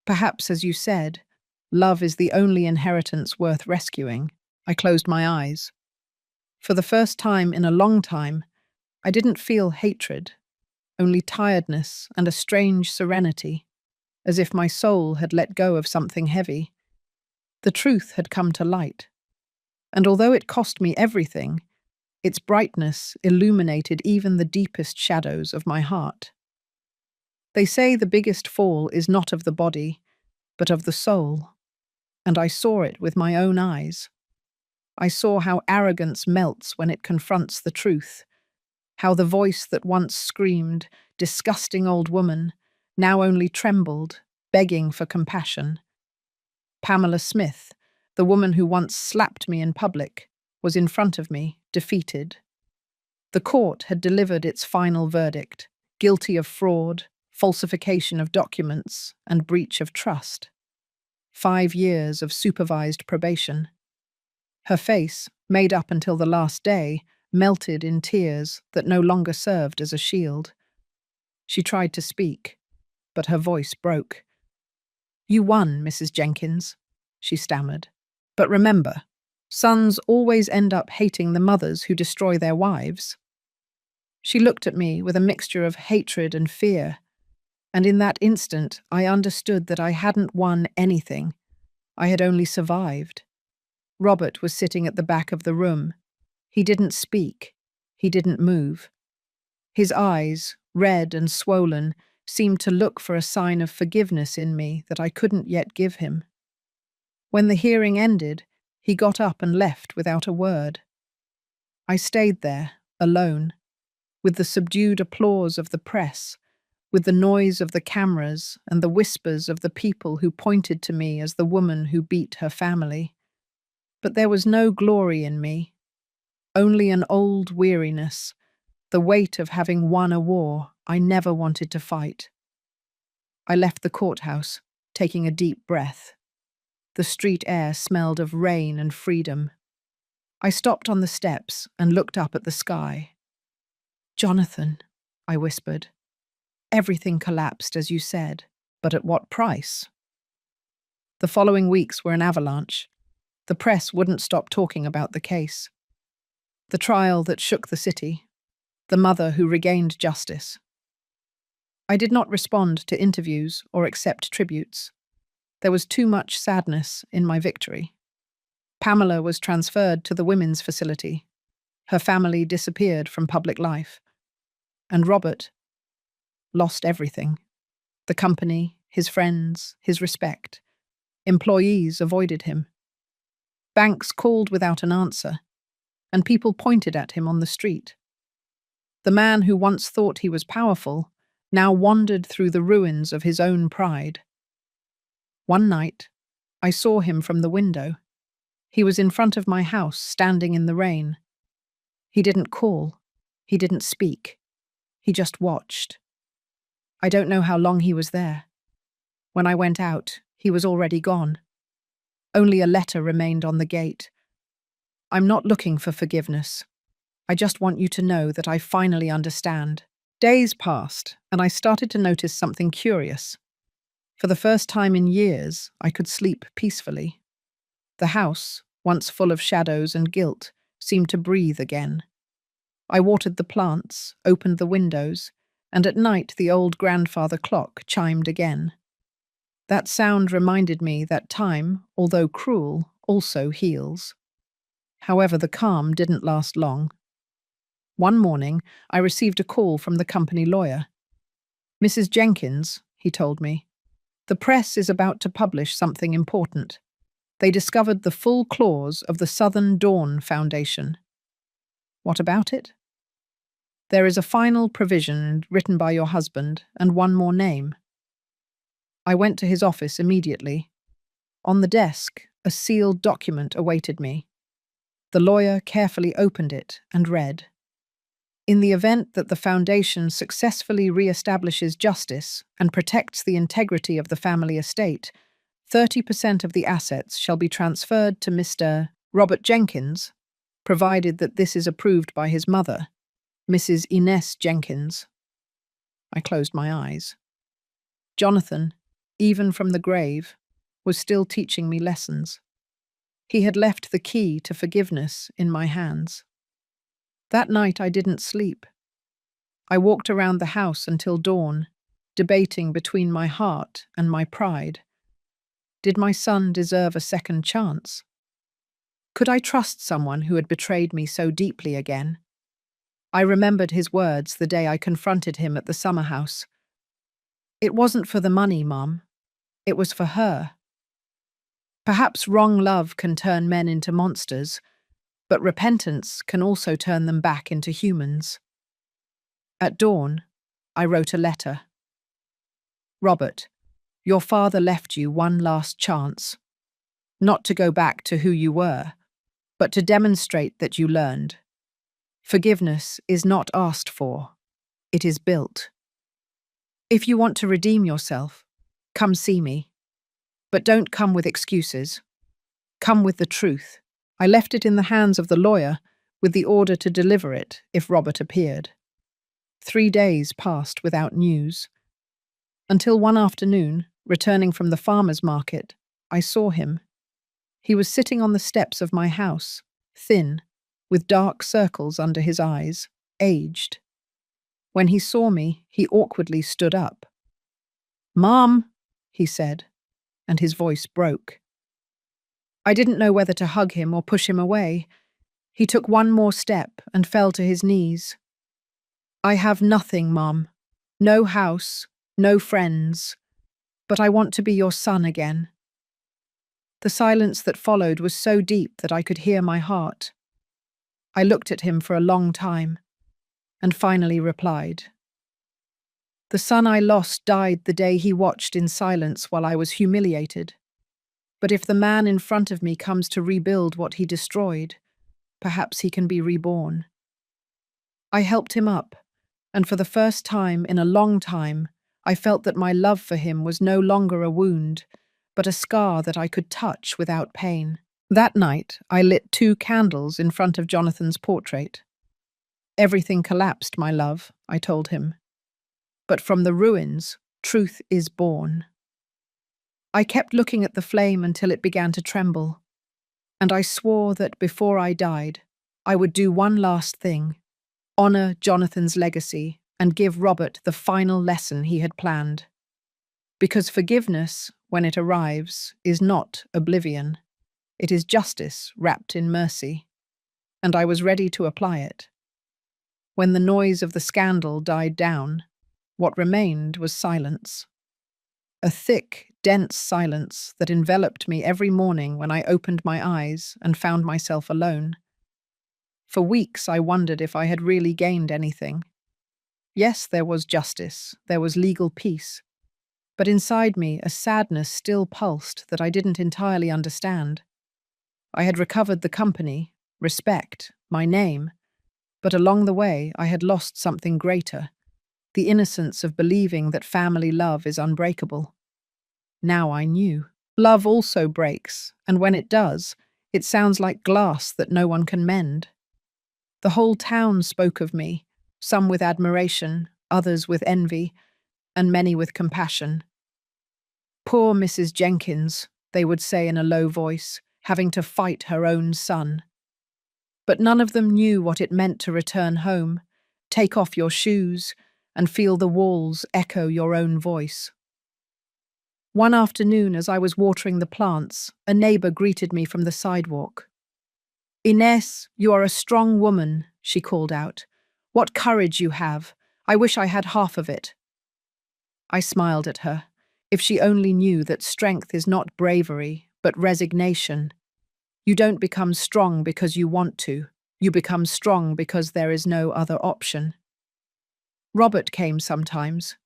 Perhaps, as you said, love is the only inheritance worth rescuing. I closed my eyes. For the first time in a long time, I didn't feel hatred, only tiredness and a strange serenity, as if my soul had let go of something heavy. The truth had come to light, and although it cost me everything, its brightness illuminated even the deepest shadows of my heart. They say the biggest fall is not of the body, but of the soul, and I saw it with my own eyes. I saw how arrogance melts when it confronts the truth, how the voice that once screamed, "Disgusting old woman," now only trembled, begging for compassion. Pamela Smith, the woman who once slapped me in public, was in front of me, defeated. The court had delivered its final verdict, guilty of fraud, falsification of documents, and breach of trust. 5 years of supervised probation. Her face, made up until the last day, melted in tears that no longer served as a shield. She tried to speak, but her voice broke. "You won, Mrs. Jenkins," she stammered. "But remember, sons always end up hating the mothers who destroy their wives." She looked at me with a mixture of hatred and fear, and in that instant I understood that I hadn't won anything. I had only survived. Robert was sitting at the back of the room. He didn't speak. He didn't move. His eyes, red and swollen, seemed to look for a sign of forgiveness in me that I couldn't yet give him. When the hearing ended, he got up and left without a word. I stayed there, alone, with the subdued applause of the press, with the noise of the cameras and the whispers of the people who pointed to me as the woman who beat her family. But there was no glory in me, only an old weariness, the weight of having won a war I never wanted to fight. I left the courthouse, taking a deep breath. The street air smelled of rain and freedom. I stopped on the steps and looked up at the sky. "Jonathan," I whispered, "everything collapsed as you said, but at what price?" The following weeks were an avalanche. The press wouldn't stop talking about the case. The trial that shook the city. The mother who regained justice. I did not respond to interviews or accept tributes. There was too much sadness in my victory. Pamela was transferred to the women's facility. Her family disappeared from public life. And Robert lost everything. The company, his friends, his respect. Employees avoided him. Banks called without an answer, and people pointed at him on the street. The man who once thought he was powerful now wandered through the ruins of his own pride. One night, I saw him from the window. He was in front of my house, standing in the rain. He didn't call. He didn't speak. He just watched. I don't know how long he was there. When I went out, he was already gone. Only a letter remained on the gate. "I'm not looking for forgiveness. I just want you to know that I finally understand." Days passed, and I started to notice something curious. For the first time in years, I could sleep peacefully. The house, once full of shadows and guilt, seemed to breathe again. I watered the plants, opened the windows, and at night the old grandfather clock chimed again. That sound reminded me that time, although cruel, also heals. However, the calm didn't last long. One morning, I received a call from the company lawyer. "Mrs. Jenkins," he told me, "the press is about to publish something important. They discovered the full clause of the Southern Dawn Foundation." "What about it?" "There is a final provision written by your husband and one more name." I went to his office immediately. On the desk, a sealed document awaited me. The lawyer carefully opened it and read. "In the event that the foundation successfully re-establishes justice and protects the integrity of the family estate, 30% of the assets shall be transferred to Mr. Robert Jenkins, provided that this is approved by his mother, Mrs. Ines Jenkins." I closed my eyes. "Jonathan, even from the grave, was still teaching me lessons. He had left the key to forgiveness in my hands. That night I didn't sleep. I walked around the house until dawn, debating between my heart and my pride. Did my son deserve a second chance? Could I trust someone who had betrayed me so deeply again? I remembered his words the day I confronted him at the summer house. It wasn't for the money, Mum. It was for her. Perhaps wrong love can turn men into monsters, but repentance can also turn them back into humans. At dawn, I wrote a letter. Robert, your father left you one last chance. Not to go back to who you were, but to demonstrate that you learned. Forgiveness is not asked for, it is built. If you want to redeem yourself, come see me. But don't come with excuses. Come with the truth. I left it in the hands of the lawyer with the order to deliver it if Robert appeared. 3 days passed without news. Until one afternoon, returning from the farmer's market, I saw him. He was sitting on the steps of my house, thin, with dark circles under his eyes, aged. When he saw me, he awkwardly stood up. "Mom," he said, and his voice broke. I didn't know whether to hug him or push him away. He took one more step and fell to his knees. "I have nothing, Mom. No house, no friends. But I want to be your son again." The silence that followed was so deep that I could hear my heart. I looked at him for a long time, and finally replied. The son I lost died the day he watched in silence while I was humiliated. But if the man in front of me comes to rebuild what he destroyed, perhaps he can be reborn. I helped him up, and for the first time in a long time, I felt that my love for him was no longer a wound, but a scar that I could touch without pain. That night, I lit 2 candles in front of Jonathan's portrait. "Everything collapsed, my love," I told him. "But from the ruins, truth is born." I kept looking at the flame until it began to tremble, and I swore that before I died, I would do one last thing, honor Jonathan's legacy and give Robert the final lesson he had planned. Because forgiveness, when it arrives, is not oblivion. It is justice wrapped in mercy, and I was ready to apply it. When the noise of the scandal died down, what remained was silence. A thick, dense silence that enveloped me every morning when I opened my eyes and found myself alone. For weeks I wondered if I had really gained anything. Yes, there was justice, there was legal peace, but inside me a sadness still pulsed that I didn't entirely understand. I had recovered the company, respect, my name, but along the way I had lost something greater, the innocence of believing that family love is unbreakable. Now I knew. Love also breaks, and when it does, it sounds like glass that no one can mend. The whole town spoke of me, some with admiration, others with envy, and many with compassion. "Poor Mrs. Jenkins," they would say in a low voice, having to fight her own son. But none of them knew what it meant to return home, take off your shoes, and feel the walls echo your own voice. One afternoon, as I was watering the plants, a neighbor greeted me from the sidewalk. "Inés, you are a strong woman," she called out. "What courage you have. I wish I had half of it." I smiled at her. If she only knew that strength is not bravery, but resignation. You don't become strong because you want to. You become strong because there is no other option. Robert came sometimes.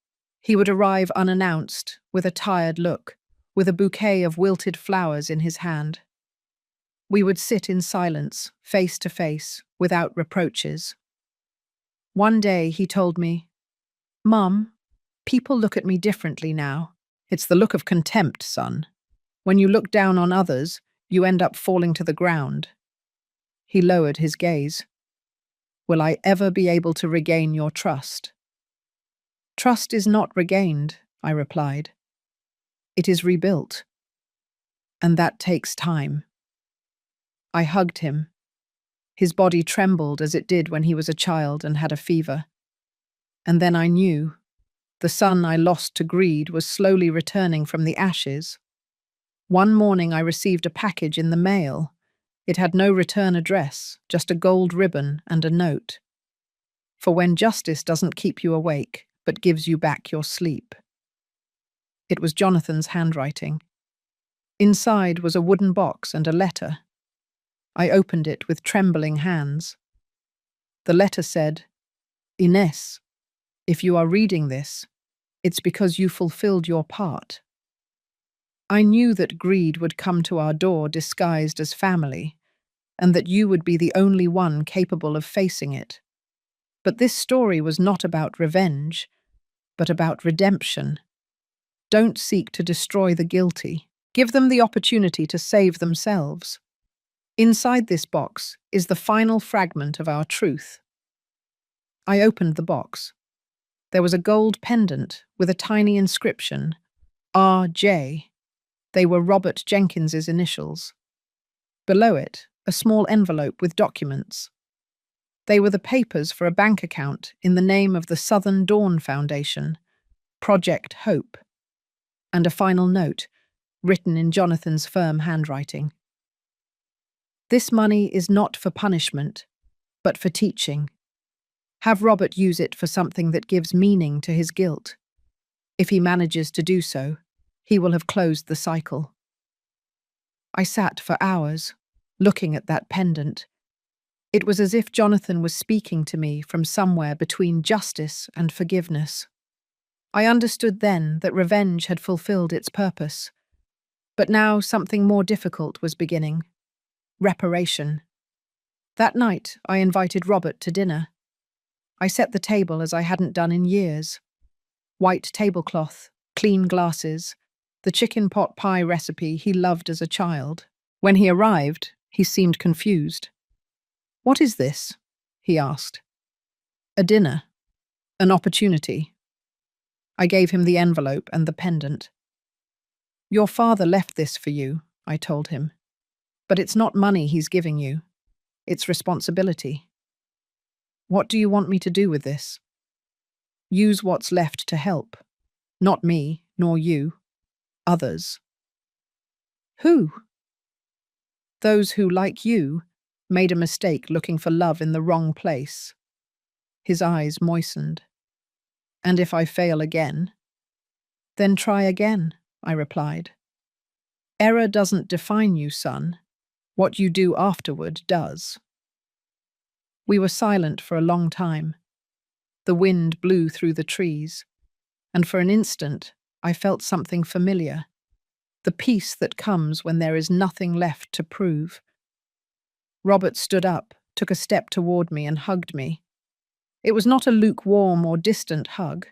He would arrive unannounced, with a tired look, with a bouquet of wilted flowers in his hand. We would sit in silence, face to face, without reproaches. One day he told me, "Mum, people look at me differently now. It's the look of contempt, son. When you look down on others, you end up falling to the ground." He lowered his gaze. "Will I ever be able to regain your trust?" "Trust is not regained," I replied. It is rebuilt, and that takes time. I hugged him. His body trembled as it did when he was a child and had a fever. And then I knew the son I lost to greed was slowly returning from the ashes. One morning I received a package in the mail. It had no return address, just a gold ribbon and a note. For when justice doesn't keep you awake, but gives you back your sleep. It was Jonathan's handwriting. Inside was a wooden box and a letter. I opened it with trembling hands. The letter said, "Ines, if you are reading this, it's because you fulfilled your part." I knew that greed would come to our door disguised as family, and that you would be the only one capable of facing it. But this story was not about revenge, but about redemption. Don't seek to destroy the guilty. Give them the opportunity to save themselves. Inside this box is the final fragment of our truth. I opened the box. There was a gold pendant with a tiny inscription, R.J. They were Robert Jenkins's initials. Below it, a small envelope with documents. They were the papers for a bank account in the name of the Southern Dawn Foundation, Project Hope, and a final note, written in Jonathan's firm handwriting. This money is not for punishment, but for teaching. Have Robert use it for something that gives meaning to his guilt. If he manages to do so, he will have closed the cycle. I sat for hours, looking at that pendant. It was as if Jonathan was speaking to me from somewhere between justice and forgiveness. I understood then that revenge had fulfilled its purpose. But now something more difficult was beginning. Reparation. That night, I invited Robert to dinner. I set the table as I hadn't done in years. White tablecloth, clean glasses, the chicken pot pie recipe he loved as a child. When he arrived, he seemed confused. "What is this?" he asked. "A dinner. An opportunity." I gave him the envelope and the pendant. "Your father left this for you," I told him. "But it's not money he's giving you. It's responsibility." "What do you want me to do with this?" "Use what's left to help. Not me, nor you. Others." "Who?" "Those who, like you, made a mistake looking for love in the wrong place." His eyes moistened. "And if I fail again?" "Then try again," I replied. "Error doesn't define you, son. What you do afterward does." We were silent for a long time. The wind blew through the trees, and for an instant I felt something familiar, the peace that comes when there is nothing left to prove. Robert stood up, took a step toward me and hugged me. It was not a lukewarm or distant hug.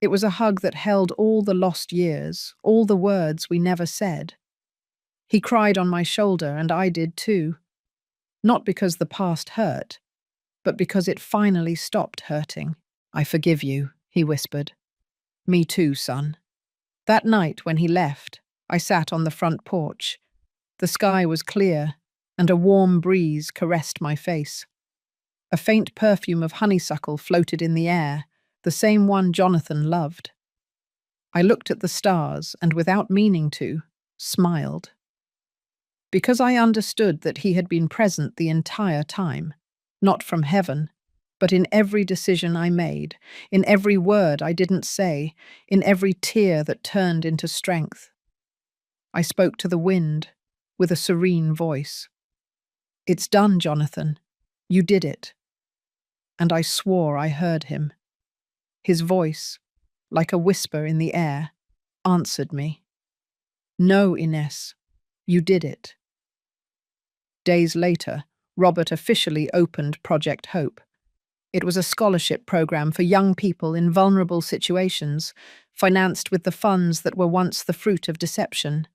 It was a hug that held all the lost years, all the words we never said. He cried on my shoulder, and I did too. Not because the past hurt, but because it finally stopped hurting. "I forgive you," he whispered. "Me too, son." That night when he left, I sat on the front porch. The sky was clear, and a warm breeze caressed my face. A faint perfume of honeysuckle floated in the air, the same one Jonathan loved. I looked at the stars and, without meaning to, smiled. Because I understood that he had been present the entire time, not from heaven, but in every decision I made, in every word I didn't say, in every tear that turned into strength. I spoke to the wind with a serene voice. "It's done, Jonathan. You did it." And I swore I heard him. His voice, like a whisper in the air, answered me. "No, Ines, you did it." Days later, Robert officially opened Project Hope. It was a scholarship program for young people in vulnerable situations, financed with the funds that were once the fruit of deception.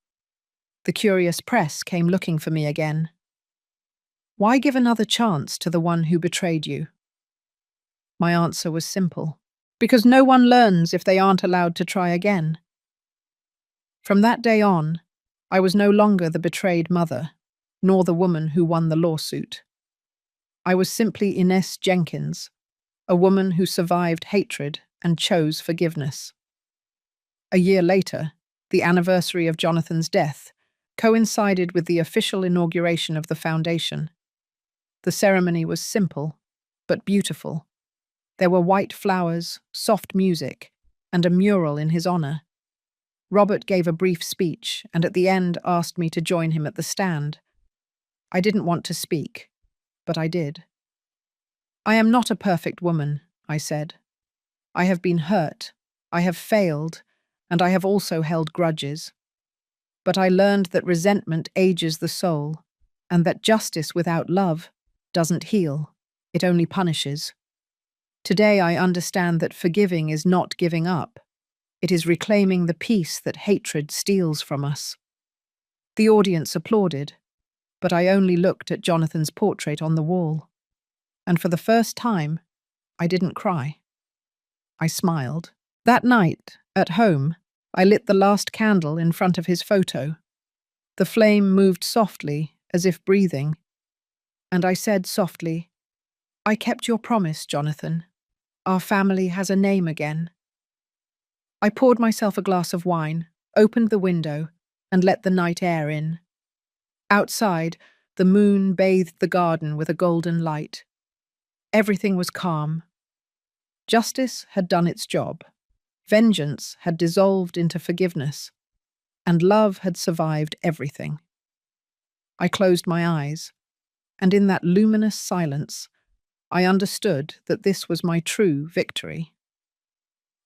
The curious press came looking for me again. Why give another chance to the one who betrayed you? My answer was simple. Because no one learns if they aren't allowed to try again. From that day on, I was no longer the betrayed mother, nor the woman who won the lawsuit. I was simply Ines Jenkins, a woman who survived hatred and chose forgiveness. A year later, the anniversary of Jonathan's death coincided with the official inauguration of the foundation. The ceremony was simple, but beautiful. There were white flowers, soft music, and a mural in his honor. Robert gave a brief speech and at the end asked me to join him at the stand. I didn't want to speak, but I did. "I am not a perfect woman," I said. "I have been hurt, I have failed, and I have also held grudges. But I learned that resentment ages the soul, and that justice without love doesn't heal, it only punishes. Today I understand that forgiving is not giving up. It is reclaiming the peace that hatred steals from us." The audience applauded, but I only looked at Jonathan's portrait on the wall. And for the first time, I didn't cry. I smiled. That night, at home, I lit the last candle in front of his photo. The flame moved softly, as if breathing, and I said softly, "I kept your promise, Jonathan. Our family has a name again." I poured myself a glass of wine, opened the window, and let the night air in. Outside, the moon bathed the garden with a golden light. Everything was calm. Justice had done its job. Vengeance had dissolved into forgiveness, and love had survived everything. I closed my eyes, and in that luminous silence, I understood that this was my true victory.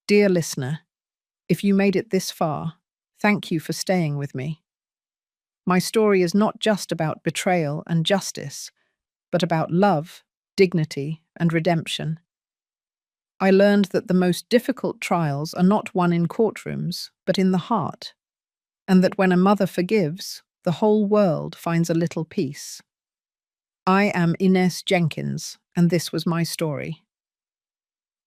Dear listener, if you made it this far, thank you for staying with me. My story is not just about betrayal and justice, but about love, dignity, and redemption. I learned that the most difficult trials are not won in courtrooms, but in the heart, and that when a mother forgives, the whole world finds a little peace. I am Ines Jenkins, and this was my story.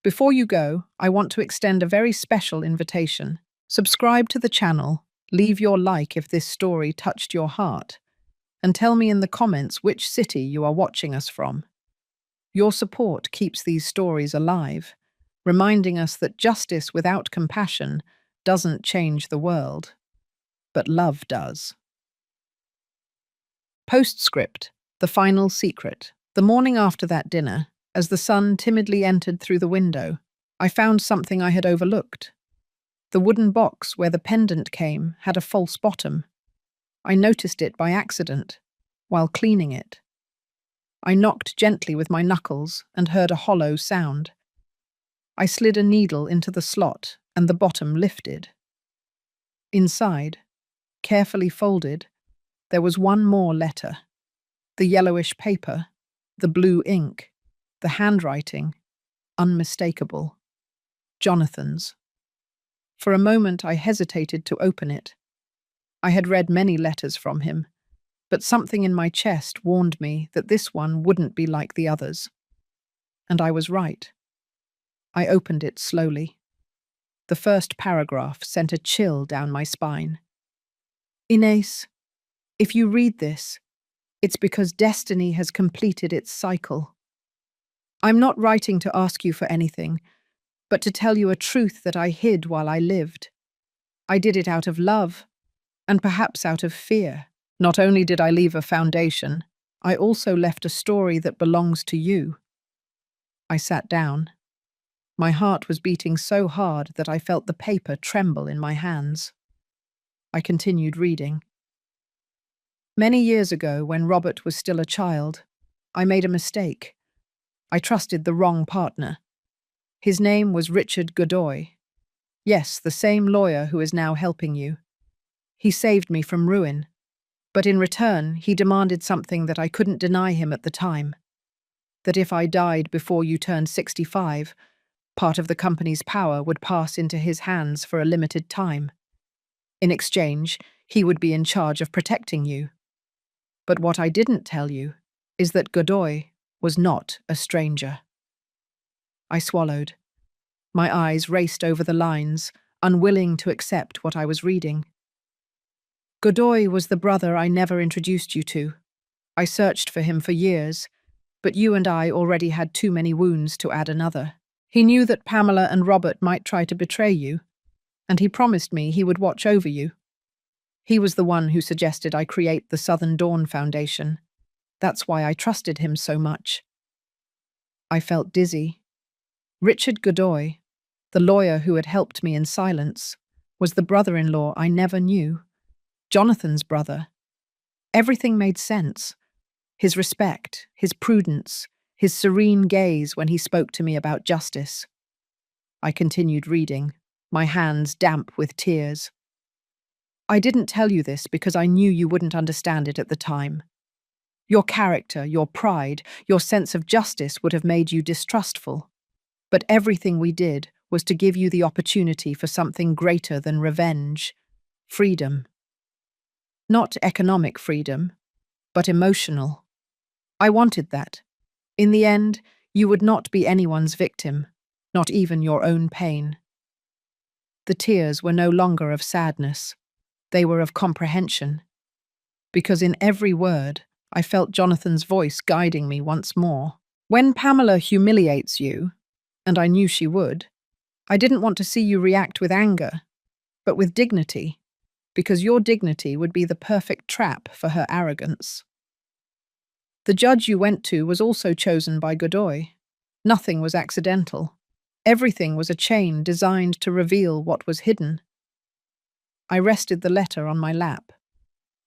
Before you go, I want to extend a very special invitation. Subscribe to the channel, leave your like if this story touched your heart, and tell me in the comments which city you are watching us from. Your support keeps these stories alive, reminding us that justice without compassion doesn't change the world, but love does. Postscript, the final secret. The morning after that dinner, as the sun timidly entered through the window, I found something I had overlooked. The wooden box where the pendant came had a false bottom. I noticed it by accident, while cleaning it. I knocked gently with my knuckles and heard a hollow sound. I slid a needle into the slot and the bottom lifted. Inside, carefully folded, there was one more letter. The yellowish paper, the blue ink, the handwriting, unmistakable. Jonathan's. For a moment I hesitated to open it. I had read many letters from him, but something in my chest warned me that this one wouldn't be like the others. And I was right. I opened it slowly. The first paragraph sent a chill down my spine. "Ines, if you read this, it's because destiny has completed its cycle. I'm not writing to ask you for anything, but to tell you a truth that I hid while I lived. I did it out of love, and perhaps out of fear. Not only did I leave a foundation, I also left a story that belongs to you." I sat down. My heart was beating so hard that I felt the paper tremble in my hands. I continued reading. "Many years ago, when Robert was still a child, I made a mistake. I trusted the wrong partner. His name was Richard Godoy. Yes, the same lawyer who is now helping you. He saved me from ruin, but in return, he demanded something that I couldn't deny him at the time. That if I died before you turned 65, part of the company's power would pass into his hands for a limited time. In exchange, he would be in charge of protecting you. But what I didn't tell you is that Godoy was not a stranger." I swallowed. My eyes raced over the lines, unwilling to accept what I was reading. Godoy was the brother I never introduced you to. I searched for him for years, but you and I already had too many wounds to add another. He knew that Pamela and Robert might try to betray you, and he promised me he would watch over you. He was the one who suggested I create the Southern Dawn Foundation. That's why I trusted him so much. I felt dizzy. Richard Godoy, the lawyer who had helped me in silence, was the brother-in-law I never knew. Jonathan's brother. Everything made sense. His respect, his prudence, his serene gaze when he spoke to me about justice. I continued reading, my hands damp with tears. I didn't tell you this because I knew you wouldn't understand it at the time. Your character, your pride, your sense of justice would have made you distrustful. But everything we did was to give you the opportunity for something greater than revenge, freedom. Not economic freedom, but emotional. I wanted that. In the end, you would not be anyone's victim, not even your own pain. The tears were no longer of sadness. They were of comprehension. Because in every word, I felt Jonathan's voice guiding me once more. When Pamela humiliates you, and I knew she would, I didn't want to see you react with anger, but with dignity, because your dignity would be the perfect trap for her arrogance. The judge you went to was also chosen by Godoy. Nothing was accidental. Everything was a chain designed to reveal what was hidden. I rested the letter on my lap.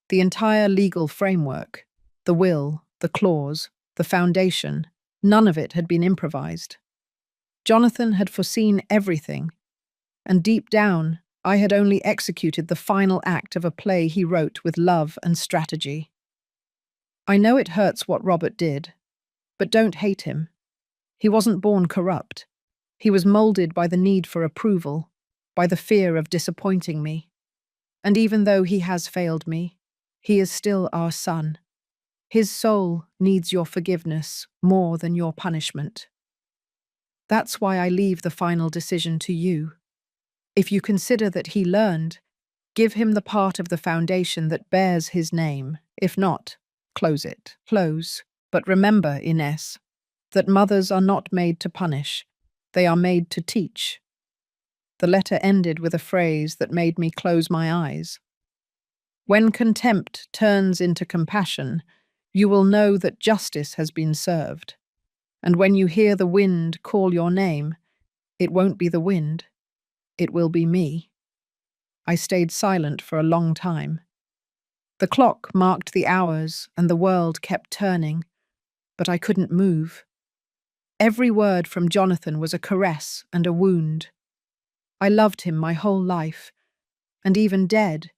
The entire legal framework, the will, the clause, the foundation, none of it had been improvised. Jonathan had foreseen everything, and deep down, I had only executed the final act of a play he wrote with love and strategy. I know it hurts what Robert did, but don't hate him. He wasn't born corrupt. He was molded by the need for approval, by the fear of disappointing me. And even though he has failed me, he is still our son. His soul needs your forgiveness more than your punishment. That's why I leave the final decision to you. If you consider that he learned, give him the part of the foundation that bears his name. If not, close it. Close. But remember, Ines, that mothers are not made to punish. They are made to teach. The letter ended with a phrase that made me close my eyes. When contempt turns into compassion, you will know that justice has been served. And when you hear the wind call your name, it won't be the wind. It will be me. I stayed silent for a long time. The clock marked the hours and the world kept turning, but I couldn't move. Every word from Jonathan was a caress and a wound. I loved him my whole life, and even dead,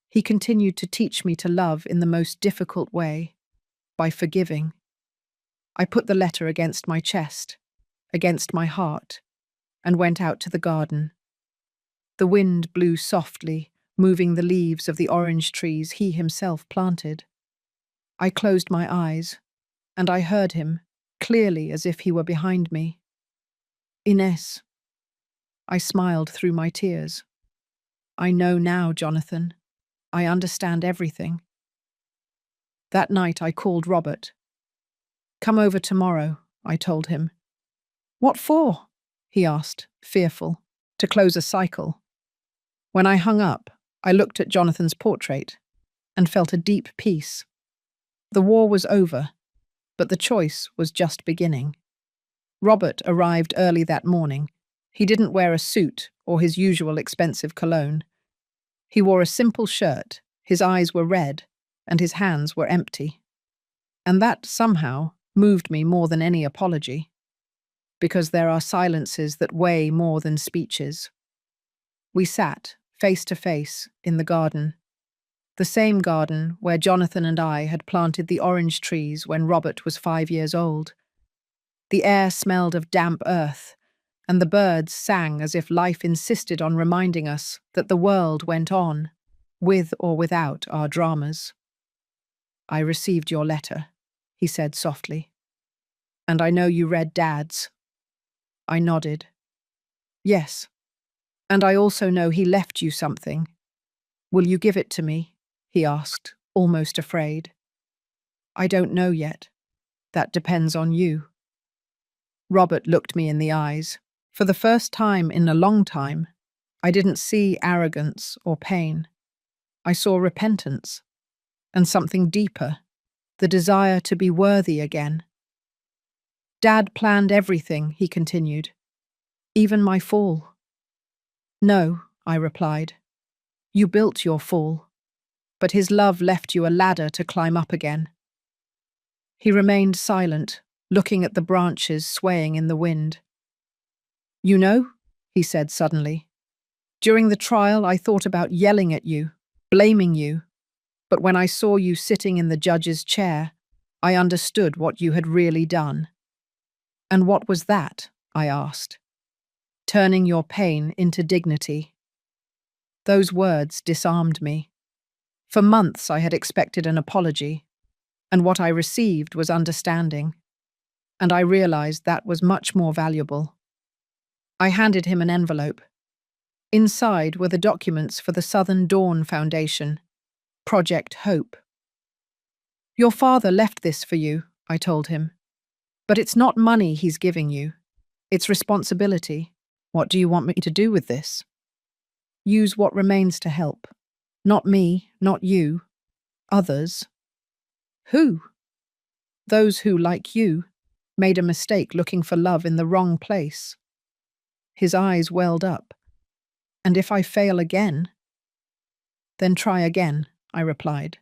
he continued to teach me to love in the most difficult way, by forgiving. I put the letter against my chest, against my heart, and went out to the garden. The wind blew softly, moving the leaves of the orange trees he himself planted. I closed my eyes, and I heard him, clearly as if he were behind me. Ines. I smiled through my tears. I know now, Jonathan. I understand everything. That night I called Robert. Come over tomorrow, I told him. What for? He asked, fearful. To close a cycle. When I hung up, I looked at Jonathan's portrait and felt a deep peace. The war was over, but the choice was just beginning. Robert arrived early that morning. He didn't wear a suit or his usual expensive cologne. He wore a simple shirt, his eyes were red, and his hands were empty. And that, somehow, moved me more than any apology. Because there are silences that weigh more than speeches. We sat, face to face, in the garden. The same garden where Jonathan and I had planted the orange trees when Robert was 5 years old. The air smelled of damp earth, and the birds sang as if life insisted on reminding us that the world went on, with or without our dramas. I received your letter, he said softly. And I know you read Dad's. I nodded. Yes. And I also know he left you something. Will you give it to me? he asked, almost afraid. I don't know yet. That depends on you. Robert looked me in the eyes. For the first time in a long time, I didn't see arrogance or pain. I saw repentance and something deeper, the desire to be worthy again. Dad planned everything, he continued, even my fall. No, I replied. You built your fall, but his love left you a ladder to climb up again. He remained silent, looking at the branches swaying in the wind. You know, he said suddenly, during the trial I thought about yelling at you, blaming you, but when I saw you sitting in the judge's chair, I understood what you had really done. And what was that? I asked. Turning your pain into dignity. Those words disarmed me. For months I had expected an apology, and what I received was understanding. And I realized that was much more valuable. I handed him an envelope. Inside were the documents for the Southern Dawn Foundation, Project Hope. Your father left this for you, I told him. But it's not money he's giving you. It's responsibility. What do you want me to do with this? Use what remains to help. Not me, not you. Others. Who? Those who, like you, made a mistake looking for love in the wrong place. His eyes welled up. And if I fail again? Then try again, I replied.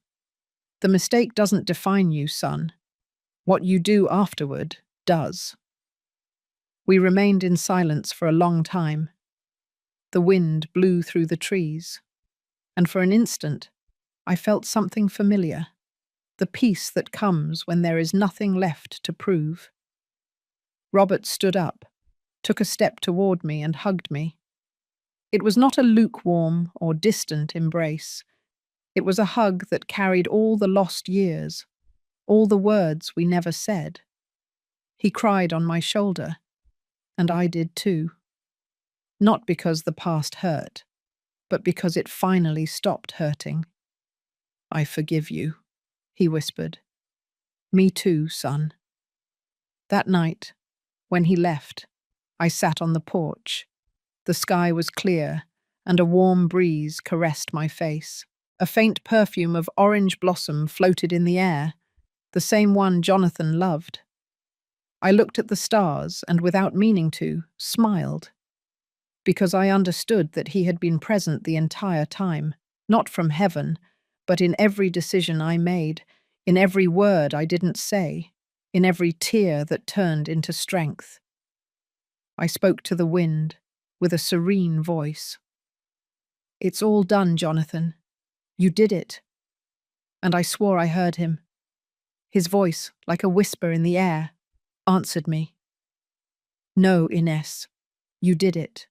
The mistake doesn't define you, son. What you do afterward does. We remained in silence for a long time. The wind blew through the trees, and for an instant, I felt something familiar, the peace that comes when there is nothing left to prove. Robert stood up, took a step toward me and hugged me. It was not a lukewarm or distant embrace. It was a hug that carried all the lost years, all the words we never said. He cried on my shoulder, and I did too. Not because the past hurt, but because it finally stopped hurting. I forgive you, he whispered. Me too, son. That night, when he left, I sat on the porch. The sky was clear, and a warm breeze caressed my face. A faint perfume of orange blossom floated in the air, the same one Jonathan loved. I looked at the stars and, without meaning to, smiled, because I understood that he had been present the entire time, not from heaven, but in every decision I made, in every word I didn't say, in every tear that turned into strength. I spoke to the wind with a serene voice. It's all done, Jonathan. You did it. And I swore I heard him. His voice, like a whisper in the air, answered me. No, Ines, you did it.